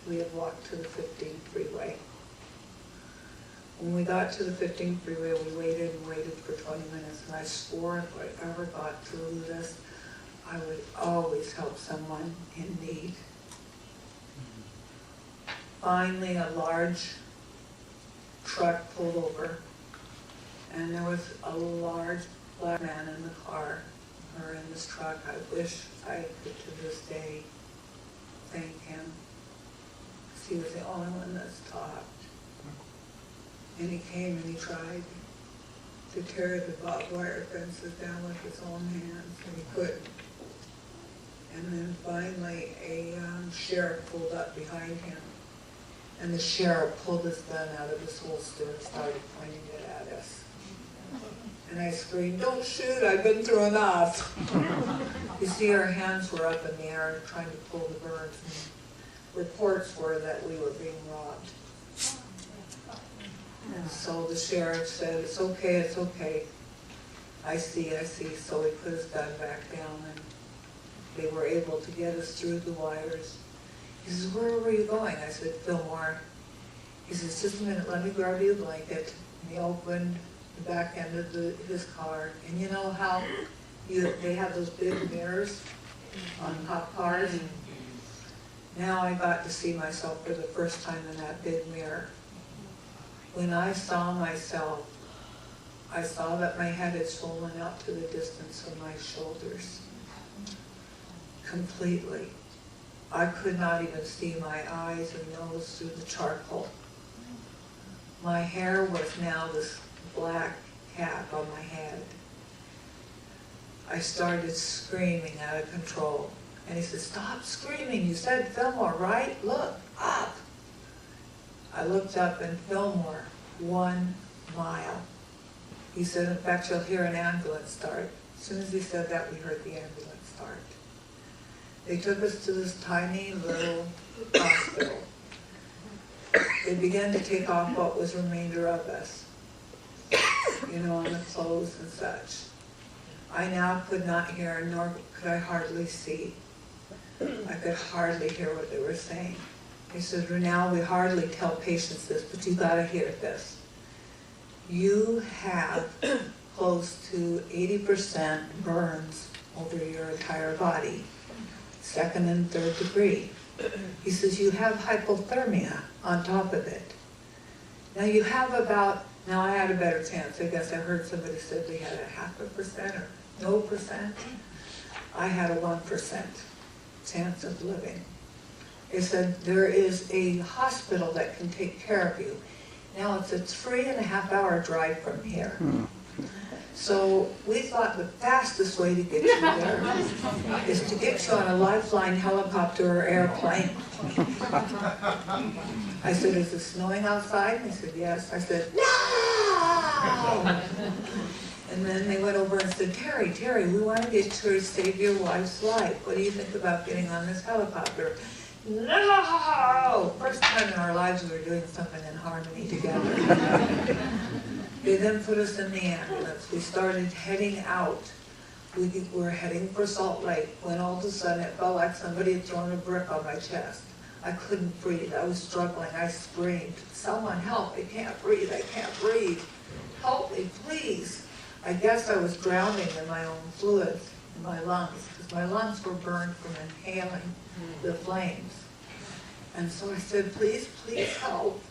We had walked to the 15 freeway. When we got to the 15 freeway, we waited and waited for 20 minutes, and I swore if I ever got through this, I would always help someone in need. Finally, a large truck pulled over, and there was a large black man in the car, or in this truck. I wish I could to this day thank him, because he was the only one that stopped. And he came and he tried to tear the barbed wire fences down with his own hands, and he couldn't. And then finally a sheriff pulled up behind him, And the sheriff pulled his gun out of his holster and started pointing it at us. And I screamed, "Don't shoot, I've been through enough." You see, our hands were up in the air trying to pull the burns, and reports were that we were being robbed. And so the sheriff said, "It's okay, it's okay. I see. So he put his gun back down, and they were able to get us through the wires. He says, "Where were you going?" I said, "Fillmore." He says, "Just a minute, let me grab you a blanket." And he opened the back end of his car. And you know how they have those big mirrors on cop cars? Now I got to see myself for the first time in that big mirror. When I saw myself, I saw that my head had swollen out to the distance of my shoulders. Completely. I could not even see my eyes and nose through the charcoal. My hair was now this black cap on my head. I started screaming out of control. And he said, "Stop screaming. You said Fillmore, right? Look up." I looked up, and Fillmore, 1 mile. He said, "In fact, you'll hear an ambulance start." As soon as he said that, we heard the ambulance start. They took us to this tiny little hospital. They began to take off what was remainder of us, on the clothes and such. I now could not hear, nor could I hardly see. I could hardly hear what they were saying. He said, "Ranelle, we hardly tell patients this, but you gotta hear this. You have close to 80% burns over your entire body, 2nd and 3rd degree. He says, you have hypothermia on top of it. Now you have now I had a better chance. I guess I heard somebody said they had a 0.5% or no percent. I had a 1% chance of living. They said, there is a hospital that can take care of you. Now it's a 3.5-hour drive from here. So we thought the fastest way to get you there is to get you on a lifeline helicopter or airplane. I said, "Is it snowing outside?" And he said, "Yes." I said, "No!" And then they went over and said, Terry, we want to get you to save your wife's life. What do you think about getting on this helicopter?" No! First time in our lives we were doing something in harmony together. They then put us in the ambulance. We started heading out. We were heading for Salt Lake when all of a sudden it felt like somebody had thrown a brick on my chest. I couldn't breathe. I was struggling. I screamed, "Someone help, I can't breathe, I can't breathe. Help me, please." I guess I was drowning in my own fluids in my lungs because my lungs were burned from inhaling the flames. And so I said, "Please help."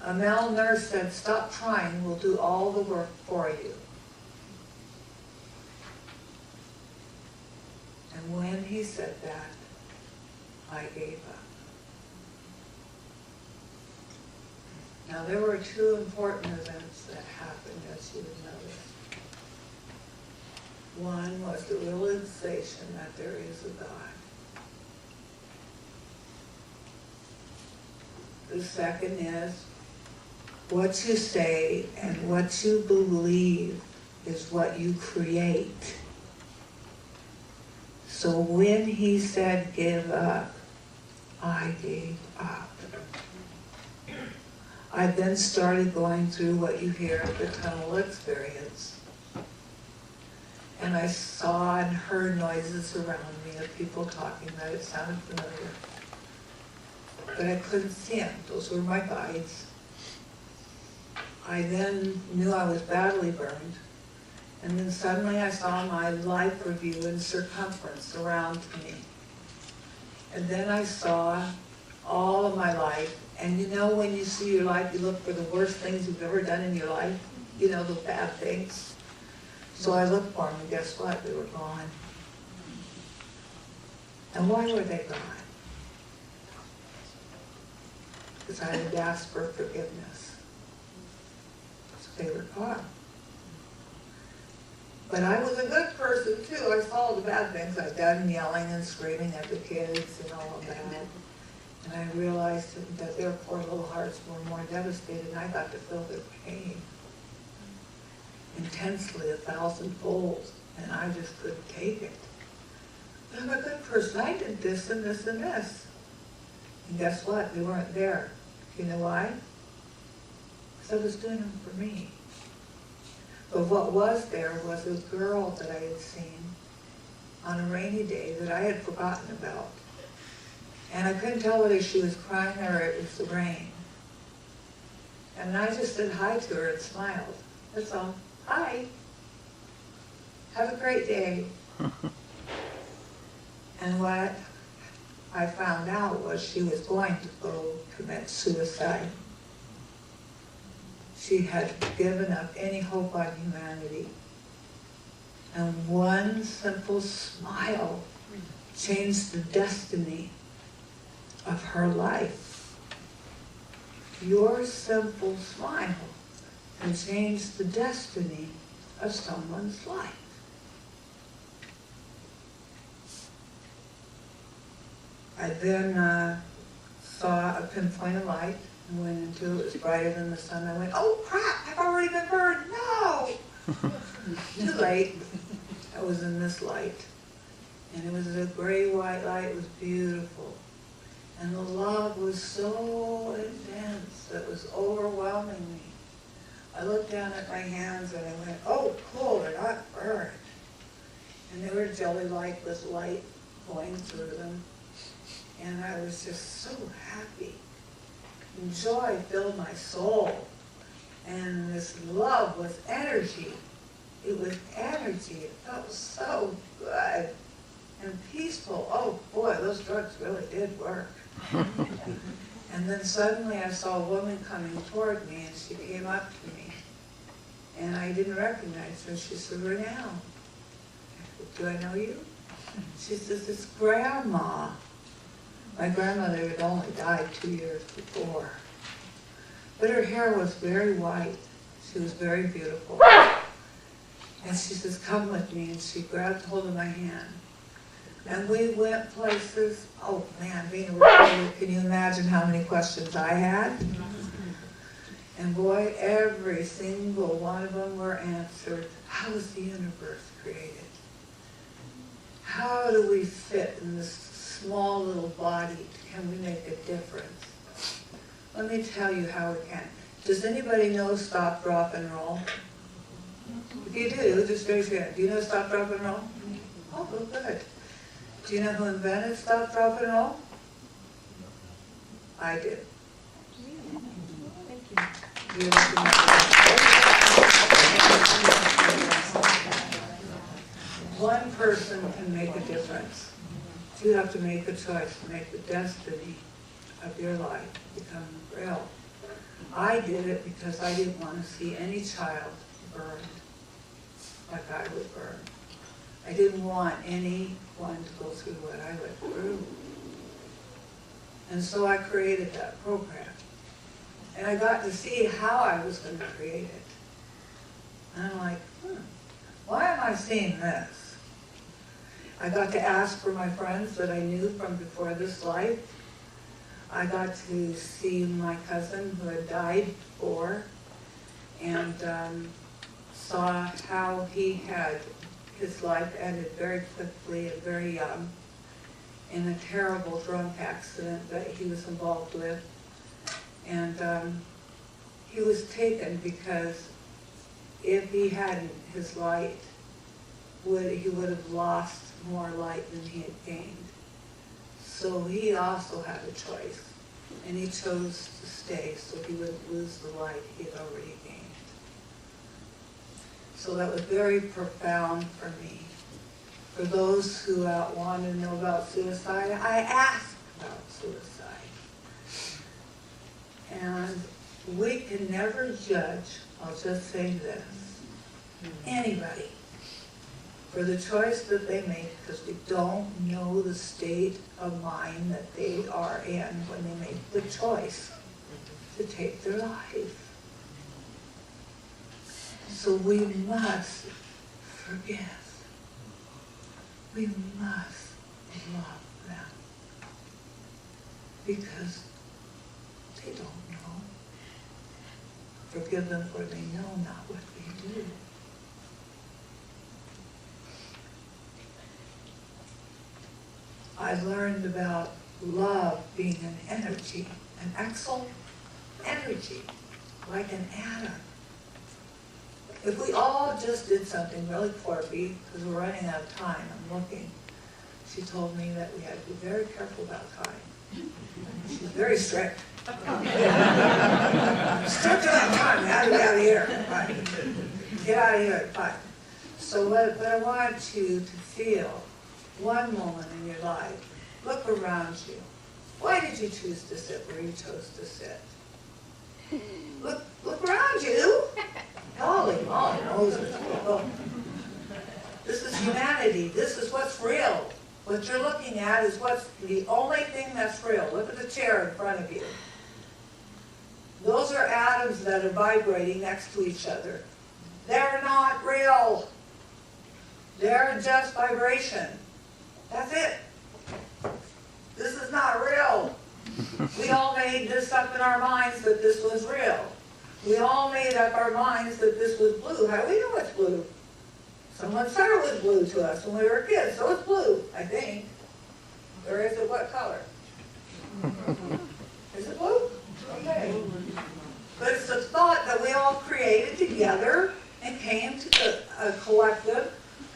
A male nurse said, "Stop trying, we'll do all the work for you." And when he said that, I gave up. Now there were 2 important events that happened, as you would notice. One was the realization that there is a God. The second is, what you say and what you believe is what you create. So when he said give up, I gave up. I then started going through what you hear of the tunnel experience. And I saw and heard noises around me of people talking that it sounded familiar. But I couldn't see them. Those were my guides. I then knew I was badly burned. And then suddenly I saw my life review in circumference around me. And then I saw all of my life. And when you see your life, you look for the worst things you've ever done in your life. The bad things. So I looked for them, and guess what? They were gone. And why were they gone? Because I had asked for forgiveness. So they were gone. But I was a good person too. I saw the bad things I'd done, yelling and screaming at the kids and all of that. And I realized that their poor little hearts were more devastated, and I got to feel their pain intensely, 1,000-fold, and I just couldn't take it. But I'm a good person. I did this and this and this. And guess what? They weren't there. You know why? Because I was doing them for me. But what was there was a girl that I had seen on a rainy day that I had forgotten about. And I couldn't tell whether she was crying or it was the rain. And I just said hi to her and smiled. That's all. Hi. Have a great day. And what I found out was she was going to go commit suicide. She had given up any hope on humanity. And one simple smile changed the destiny of her life. Your simple smile can change the destiny of someone's life. I then saw a pinpoint of light and went into it. It was brighter than the sun. I went, oh crap, I've already been burned. No! Too late. I was in this light. And it was a gray-white light. It was beautiful. And the love was so intense. It was overwhelming me. I looked down at my hands and I went, oh, cool, they're not burned. And they were jelly-like with light going through them. And I was just so happy. And joy filled my soul. And this love was energy. It was energy. It felt so good and peaceful. Oh boy, those drugs really did work. And then suddenly I saw a woman coming toward me, and she came up to me. And I didn't recognize her. She said, Ranelle. I said, do I know you? She says, it's Grandma. My grandmother had only died 2 years before. But her hair was very white. She was very beautiful. And she says, come with me. And she grabbed hold of my hand. And we went places. Oh man, being a reporter, can you imagine how many questions I had? And boy, every single one of them were answered. How was the universe created? How do we fit in this small little body? Can we make a difference? Let me tell you how we can. Does anybody know stop, drop, and roll? If you do, just raise your hand. Do you know stop, drop, and roll? Oh, good. Do you know who invented stop, drop, and roll? I did. You One person can make a difference. You have to make a choice to make the destiny of your life become real. I did it because I didn't want to see any child burned like I would burn. I didn't want anyone to go through what I went through. And so I created that program. And I got to see how I was going to create it. And I'm like, why am I seeing this? I got to ask for my friends that I knew from before this life. I got to see my cousin who had died before, and saw how he had his life ended very quickly and very young in a terrible drunk accident that he was involved with. And he was taken because if he hadn't, his light, he would have lost more light than he had gained. So he also had a choice, and he chose to stay so he wouldn't lose the light he had already gained. So that was very profound for me. For those who want to know about suicide, I asked about suicide. And we can never judge, I'll just say this, anybody for the choice that they make, because we don't know the state of mind that they are in when they make the choice to take their life. So we must forgive. We must love them. because they don't know. Forgive them for they know not what they do. I learned about love being an energy, an exalt energy, like an atom. If we all just did something really quirky, because we're running out of time, I'm looking, she told me that we had to be very careful about time. She's very strict. Stick to that time, how do we get out of here? Right. Get out of here at 5. So what I want you to feel, one moment in your life, look around you. Why did you choose to sit where you chose to sit? Look around you. Holy moly, Moses. This is humanity. This is what's real. What you're looking at is what's the only thing that's real. Look at the chair in front of you. Those are atoms that are vibrating next to each other. They're not real. They're just vibration. That's it. This is not real. We all made this up in our minds that this was real. We all made up our minds that this was blue. How do we know it's blue? Someone said it was blue to us when we were kids, so it's blue, I think. Or is it what color? Is it blue? Okay. But it's a thought that we all created together and came to a collective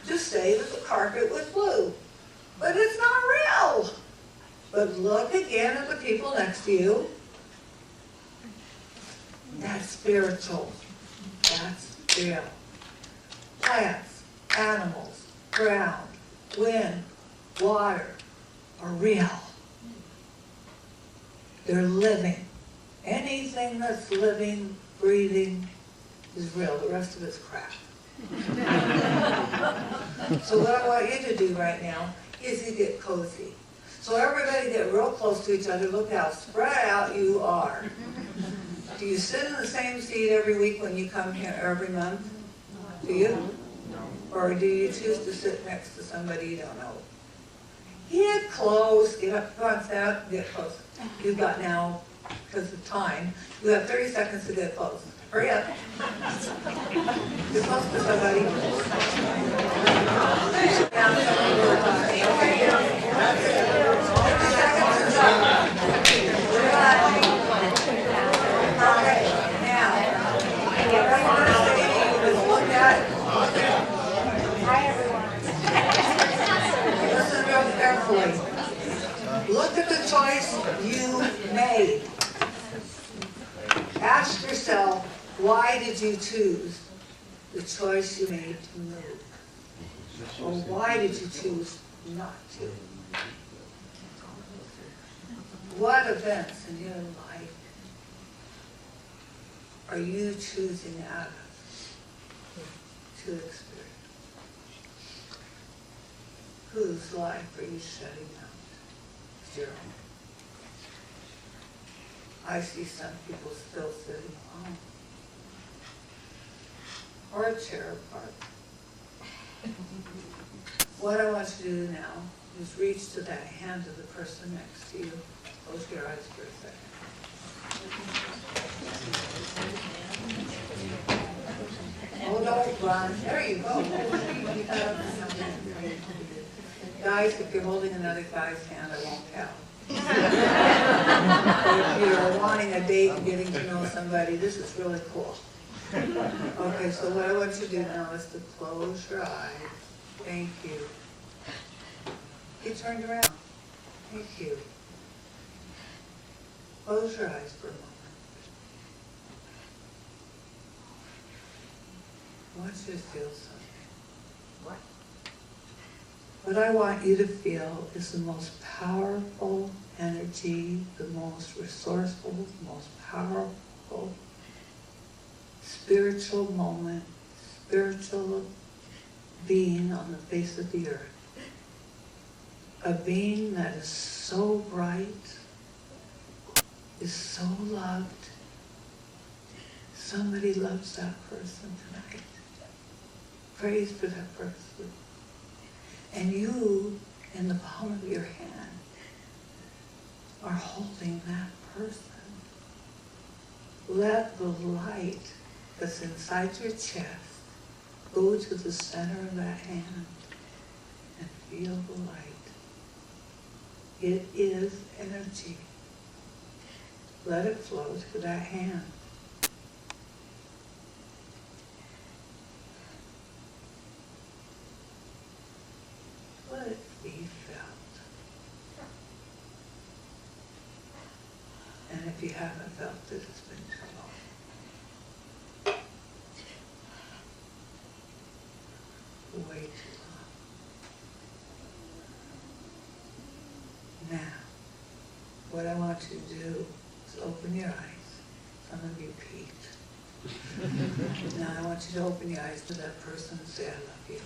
to say that the carpet was blue. But it's not real. But look again at the people next to you. That's spiritual. That's real. Plants, animals, ground, wind, water are real. They're living. Anything that's living, breathing is real. The rest of it's crap. So what I want you to do right now is you get cozy. So everybody get real close to each other. Look how spread out you are. Do you sit in the same seat every week when you come here every month? Do you? Or do you choose to sit next to somebody you don't know? Get close. Get up front, stand up, get close. You've got now, because of time, you have 30 seconds to get close. Hurry up. Get close to somebody. Sit down, okay. That's it. 30 seconds is up. Okay, now, what I want to say to you is look at. Hi, everyone. Listen real carefully. Look at the choice you made. Ask yourself, why did you choose the choice you made to move? Or why did you choose not to? What events in your life are you choosing out of to experience? Whose life are you shutting out? Zero. I see some people still sitting home. Or a chair apart. What I want you to do now is reach to that hand of the person next to you. Close your eyes for a second. Oh, don't run. There you go. Guys, if you're holding another guy's hand, I won't count. If you're wanting a date and getting to know somebody, this is really cool. Okay, so what I want you to do now is to close your eyes. Thank you. Get turned around. Thank you. Close your eyes for a moment. I want you to feel something. What? What I want you to feel is the most powerful energy, the most resourceful, the most powerful spiritual moment, spiritual being on the face of the earth. A being that is so bright, is so loved. Somebody loves that person tonight. Praise for that person. And you, in the palm of your hand, are holding that person. Let the light that's inside your chest go to the center of that hand and feel the light. It is energy. Let it flow to that hand. Let it be felt. And if you haven't felt it, it's been too long. Way too long. Now, what I want you to do is open your eyes. Some of you peeked. Now I want you to open your eyes to that person and say, I love you.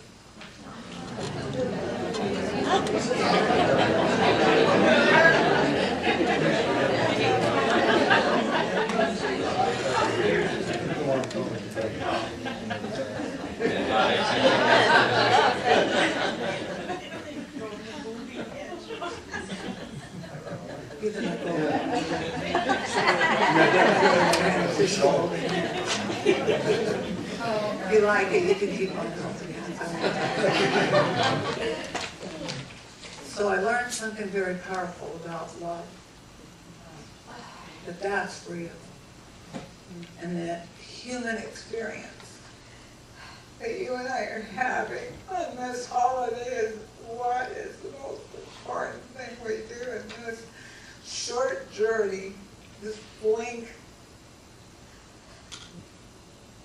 Even like if you like it, you can keep on helping. So I learned something very powerful about love. That that's real. And that human experience that you and I are having on this holiday is what is the most important thing we do in this short journey, this blink.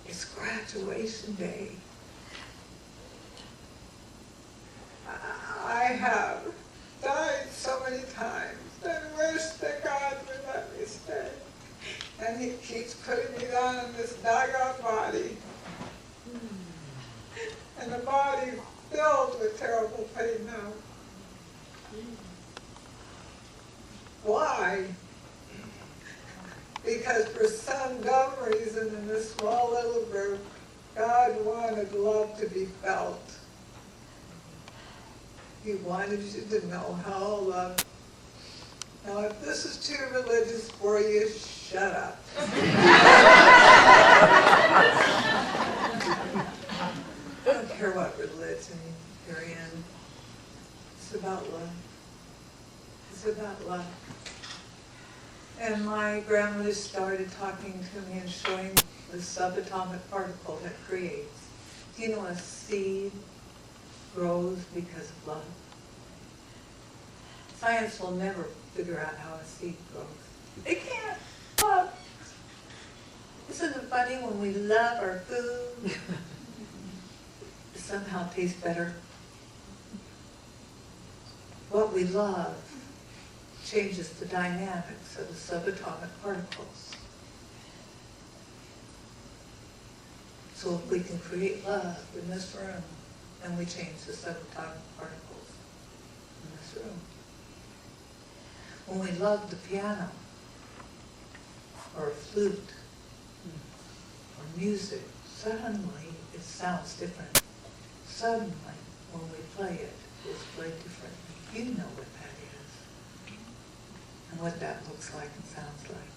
It's graduation day. I have died so many times and wish that God would let me stay. And he keeps putting me down in this doggone body. And the body's filled with terrible pain now. Why? Because for some dumb reason in this small little group, God wanted love to be felt. He wanted you to know how love. Now, if this is too religious for you, shut up. I don't care what religion you're in. It's about love. It's about love. And my grandmother started talking to me and showing the subatomic particle that creates. You know, a seed grows because of love. Science will never figure out how a seed grows. They can't. Love. Isn't it funny when we love our food? It somehow tastes better. What we love changes the dynamics of the subatomic particles. So if we can create love in this room, then we change the subatomic particles in this room. When we love the piano, or a flute, or music, suddenly it sounds different. Suddenly, when we play it, it's played differently. You know what that is, and what that looks like and sounds like.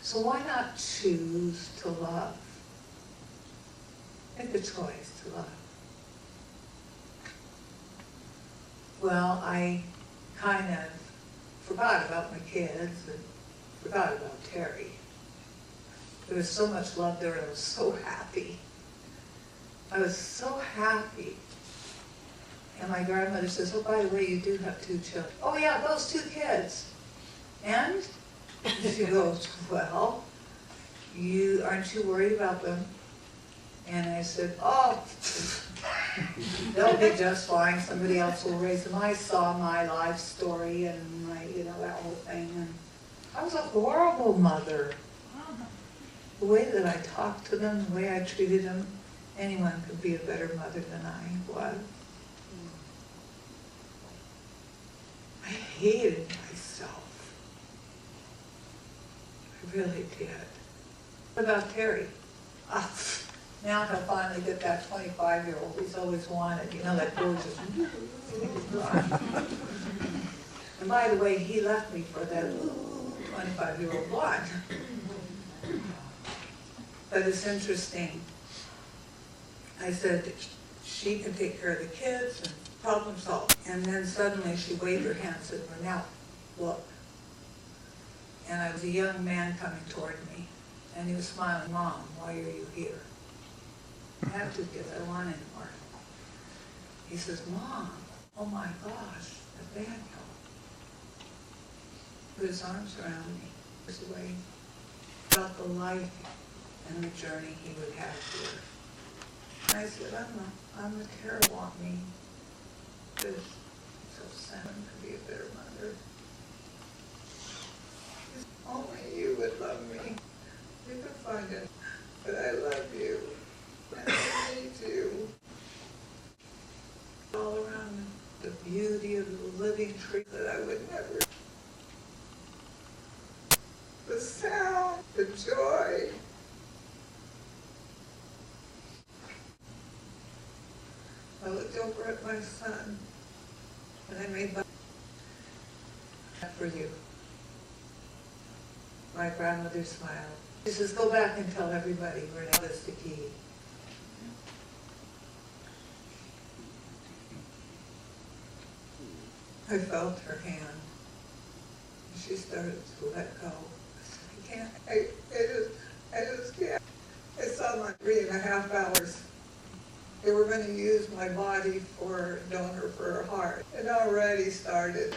So why not choose to love? Make the choice to love. Well, I kind of forgot about my kids and forgot about Terry. There was so much love there and I was so happy. I was so happy. And my grandmother says, oh, by the way, you do have 2 children. Oh yeah, those 2 kids. And she goes, well, aren't you worried about them? And I said, oh, they'll be just fine. Somebody else will raise them. I saw my life story and my, that whole thing. And I was a horrible mother. The way that I talked to them, the way I treated them, anyone could be a better mother than I was. I hated myself. I really did. What about Terry? Now he'll finally get that 25-year-old he's always wanted, that gorgeous. And And by the way, he left me for that 25-year-old blonde. But it's interesting. I said she can take care of the kids and problem solve. And then suddenly she waved her hand and said, Ranelle, look. And I was a young man coming toward me. And he was smiling, Mom, why are you here? I have to because I don't want anymore. He says, Mom, oh my gosh, Nathaniel. Put his arms around me. This way. Felt the life and the journey he would have here. And I said, I'm a terror want me. Because I'm so sad to be a better mother. Only you would love me. You can find it. But I love you. And I need you. All around the beauty of the living tree that I would never. The sound, the joy. I looked over at my son and I made that for you. My grandmother smiled. She says, go back and tell everybody Ranelle is the key. I felt her hand. She started to let go. I said, I can't. I just can't. It's on like 3.5 hours. They were going to use my body for donor for her heart. It already started.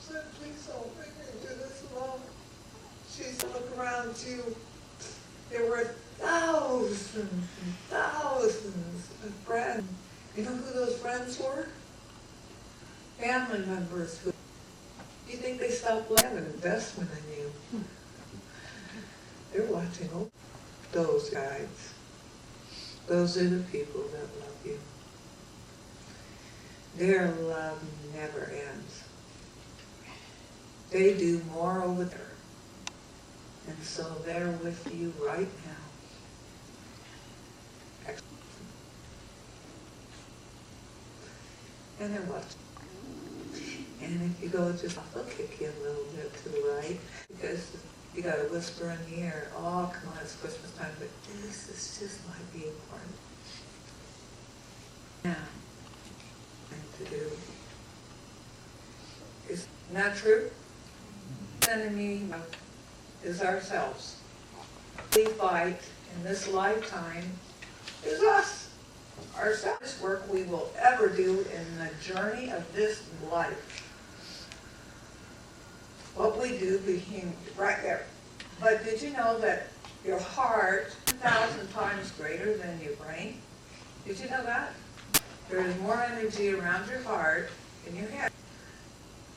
Said, please don't make me do this alone. She said, look around you. There were thousands and thousands of friends. You know who those friends were? Family members who. Do you think they stopped having an investment in you? They're watching those guys. Those are the people that love you. Their love never ends. They do more over there. And so they're with you right now. And they're watching. And if you go just off, they'll kick you a little bit to the right. Because you got to whisper in the air, oh, come on, it's Christmas time, but this is just might be important. Now, thing to do. Is not true? The enemy is ourselves. We fight in this lifetime is us. Ourselves work we will ever do in the journey of this life. What we do became right there. But did you know that your heart is 1,000 times greater than your brain? Did you know that? There is more energy around your heart than your head.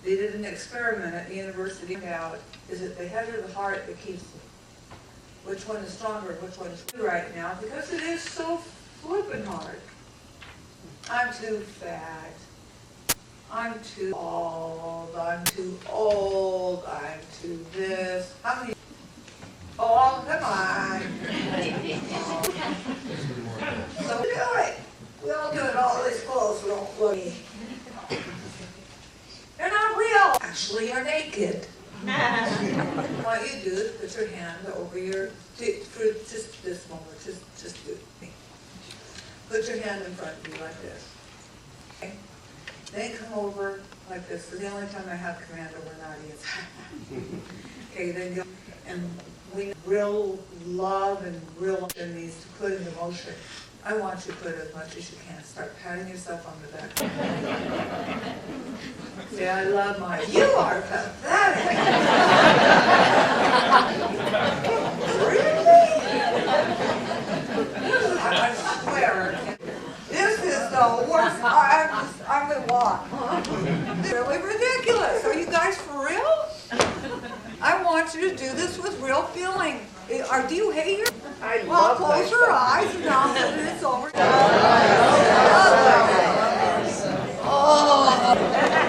They did an experiment at the university out. Is it the head or the heart that keeps them? Which one is stronger? Which one is good right now? Because it is so flippin' hard. I'm too fat. I'm too old. I'm too old. I'm too this. How many? Oh, come on. So we do it. We all do it. All these clothes don't look. They're not real. Actually, you're naked. What you do is put your hand over your, for just this moment, just do me. Put your hand in front of you like this. Okay? Then come over like this. This is the only time I have command over an audience. Okay, then go, and we real love and real needs to put in motion. I want you to put as much as you can. Start patting yourself on the back. Say, I love my. You are pathetic. Really? I swear, this is the worst. I'm gonna walk. It's really ridiculous. Are you guys for real? I want you to do this with real feeling. Do you hate your? Well, close your eyes and now it's over. Oh,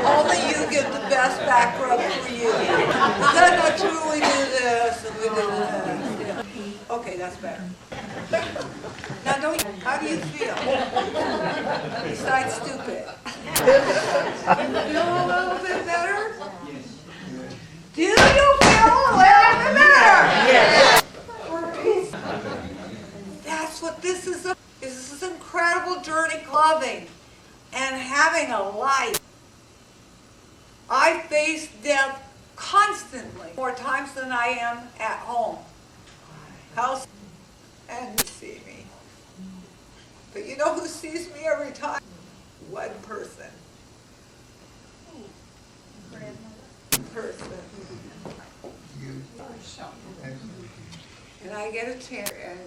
only you get the best back rub for you. Then I truly do this and we do this. Okay, that's better. How do you feel? Besides stupid. Feel a little bit better? Do you feel a little bit better? Yes. That's what this is. This is an incredible journey, loving and having a life. I face death constantly, more times than I am at home. House and you see me. But you know who sees me every time? One person. And I get a chance and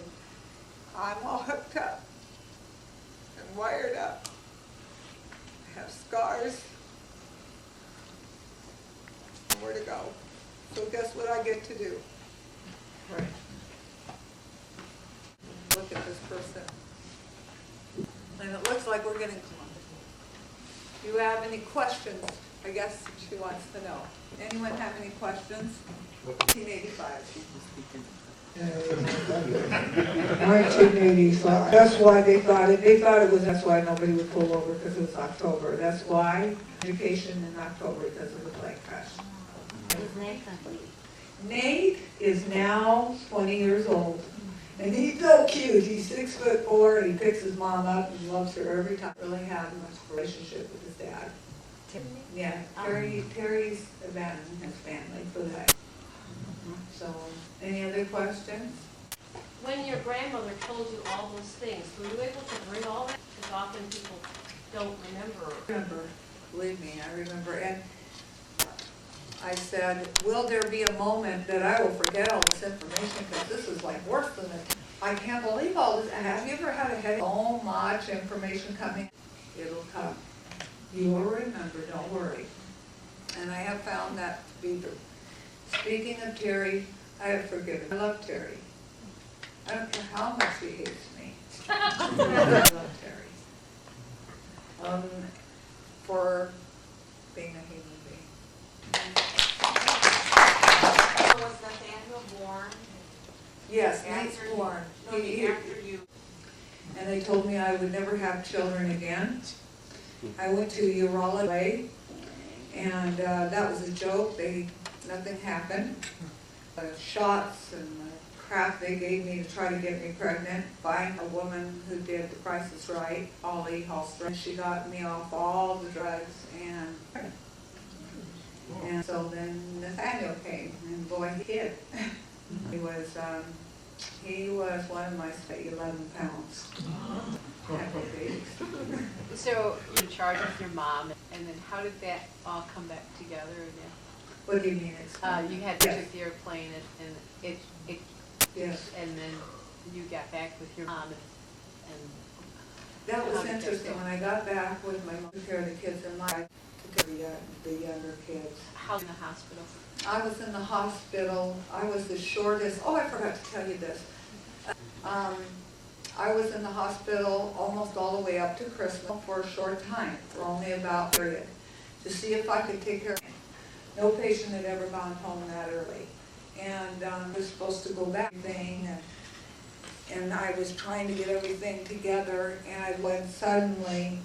I'm all hooked up and wired up. I have scars. Where to go. So guess what I get to do? Right. Look at this person. And it looks like we're getting close. Do you have any questions? I guess she wants to know. Anyone have any questions? 1985. 1985. That's why they thought it. They thought it was. That's why nobody would pull over because it was October. That's why education in October because of the plane crash. Nate is now 20 years old, and he's so cute. He's 6'4", and he picks his mom up and loves her every time. Really had much relationship with his dad. Yeah, Terry's abandoned his family for that. So, any other questions? When your grandmother told you all those things, were you able to bring all that? Because often people don't remember. Remember, believe me, I remember. And I said, will there be a moment that I will forget all this information because this is like worse than it. I can't believe all this. Have you ever had a headache? So much information coming. It'll come. You will remember, don't worry. And I have found that to be true. Speaking of Terry, I have forgiven. I love Terry. I don't care how much he hates me. I love Terry. For being a human being. Was Nathaniel born? Yes, Nate's born. After you. And they told me I would never have children again. I went to urology, and that was a joke. Nothing happened. Shots and crap they gave me to try to get me pregnant. Find a woman who did The Price is Right, Ollie Halstra. She got me off all the drugs and so then Nathaniel came, and boy, he did. He was one of my 11 pounds. So you charged with your mom, and then how did that all come back together again? What do you mean? You had to take the airplane, and it Yes. and then you got back with your mom, and That was interesting. When I got back with my mom, took care of the kids in my took care of the younger kids. how in the hospital? I was in the hospital. I was the shortest. Oh, I forgot to tell you this. I was in the hospital almost all the way up to Christmas for a short time, for only about a period, to see if I could take care of him. No patient had ever gone home that early. And I was supposed to go back and I was trying to get everything together, and I went suddenly,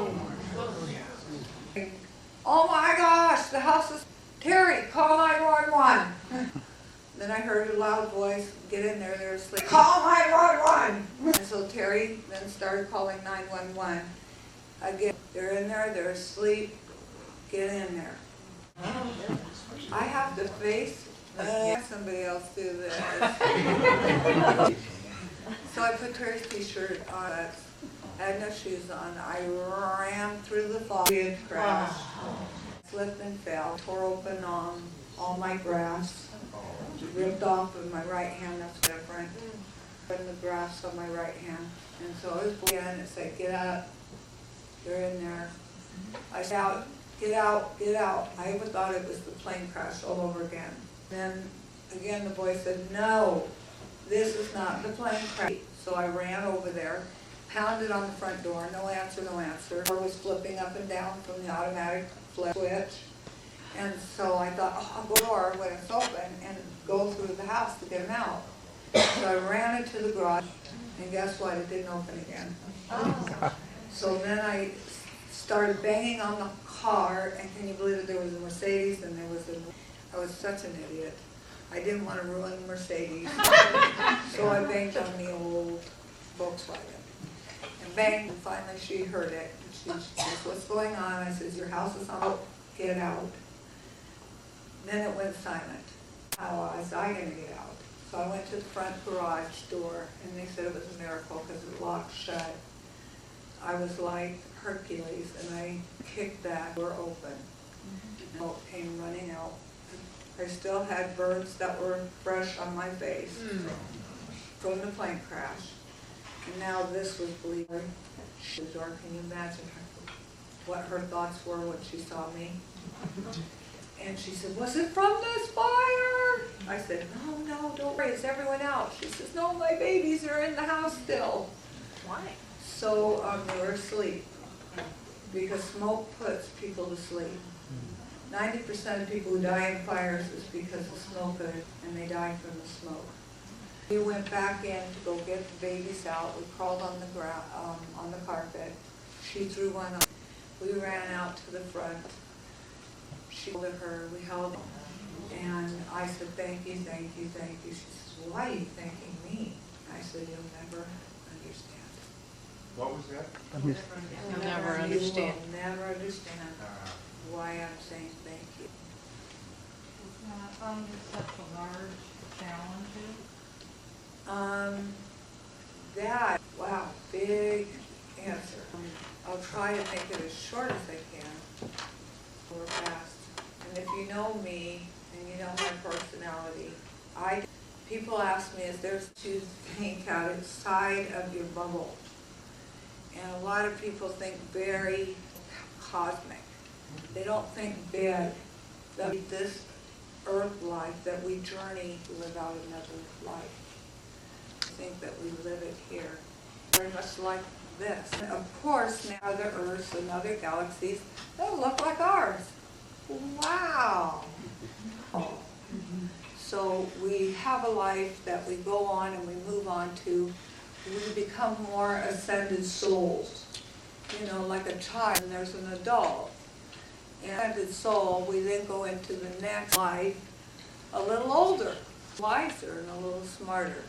oh my gosh, the house is, Terry, call 911. Then I heard a loud voice, get in there, they're asleep. Call 911! And so Terry then started calling 911. Again, they're in there, they're asleep, get in there. I have to face somebody else do this. So I put Terry's t-shirt on, I had no shoes on, I ran through the fog, crashed, slipped and fell, tore open all my grafts, ripped off of my right hand, that's different, and the grafts on my right hand. And so I was again, it said, get up, you're in there. I shout, get out, get out. I even thought it was the plane crash all over again. Then again the voice said, no, this is not the plane crash. So I ran over there, pounded on the front door, no answer, no answer. The door was flipping up and down from the automatic flip switch. And so I thought, oh, I'll go to the door when it's open and go through the house to get him out. So I ran into the garage, And guess what? It didn't open again. So then I started banging on the car, and can you believe it? There was a Mercedes, and I was such an idiot. I didn't want to ruin the Mercedes, so I banged on the old Volkswagen. And banged, and finally she heard it. And she says, "What's going on?" I says, "Your house is on, get out." Then it went silent. How was I going to get out? So I went to the front garage door, and they said it was a miracle because it locked shut. I was like Hercules, and I kicked that door open. Smoke came running out. I still had birds that were fresh on my face from the plane crash. And now this was bleeding. Can you imagine what her thoughts were when she saw me? And she said, "Was it from this fire?" I said, No, don't worry, it's everyone else. She says, "No, my babies are in the house still." Why? So they were asleep, because smoke puts people to sleep. 90% of people who die in fires is because of smoke, and they die from the smoke. We went back in to go get the babies out. We crawled on the ground, on the carpet. She threw one on. We ran out to the front. She held her, we held her, and I said, "Thank you, thank you, thank you." She says, "Why are you thanking me?" I said, "You'll never understand." What was that? You'll never understand. You will never understand why I'm saying thank you. It's not under such a large challenges. Wow, big answer. I'll try to make it as short as I can, or fast. And if you know me, and you know my personality, people ask me, is there to think outside of your bubble? And a lot of people think very cosmic. They don't think big. That this earth life, that we journey to live out another life. I think that we live it here, very much like this. And of course, now other Earths and other galaxies, they'll look like ours. Wow! So we have a life that we go on and we move on to. We become more ascended souls. You know, like a child, and there's an adult. And ascended soul, we then go into the next life a little older, wiser, and a little smarter.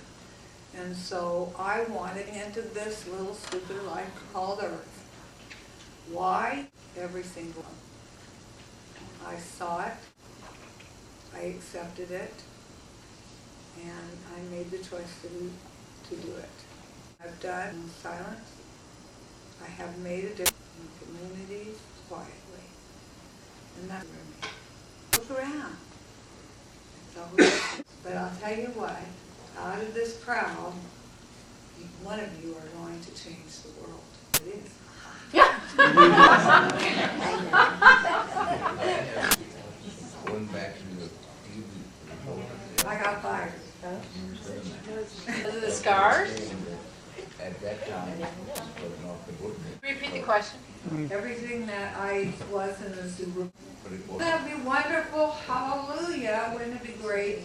And so I wanted into this little stupid life called Earth. Why? Every single one. I saw it, I accepted it, and I made the choice to do it. I've done in silence. I have made a difference in communities quietly. And that's for me. Look around. But I'll tell you what, out of this crowd, one of you are going to change the world. It is. Going back to the TV. I got fired. Was it the scars? At that time, it was not the good. Repeat the question. Everything that I was in the super. But it was. Wouldn't that be wonderful? Hallelujah. Wouldn't it be great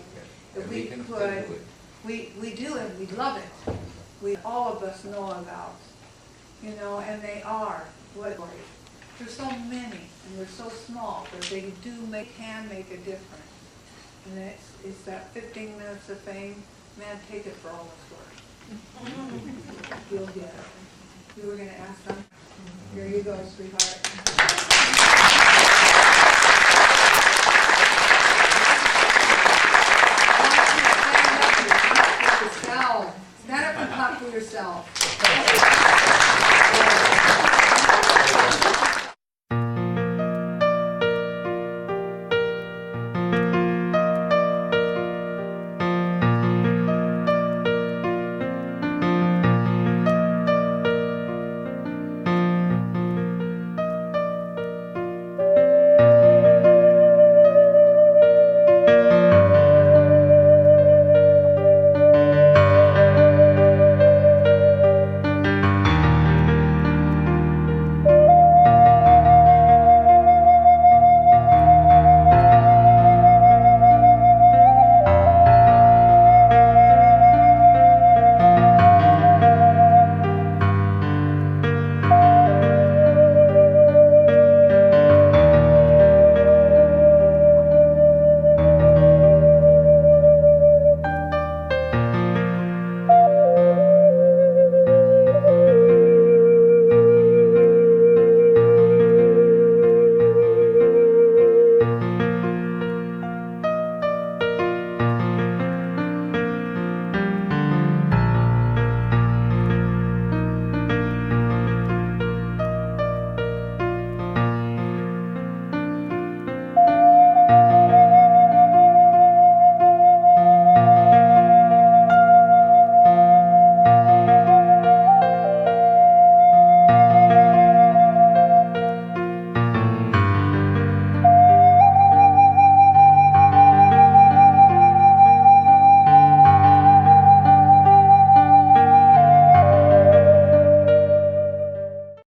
if we Everything could? good. We do, and we love it. All of us know about, you know, and they are. There's so many, and they're so small, but they can make a difference. And it's that 15 minutes of fame. Man, take it for all it's worth. You'll get it. You were going to ask them? Here you go, sweetheart.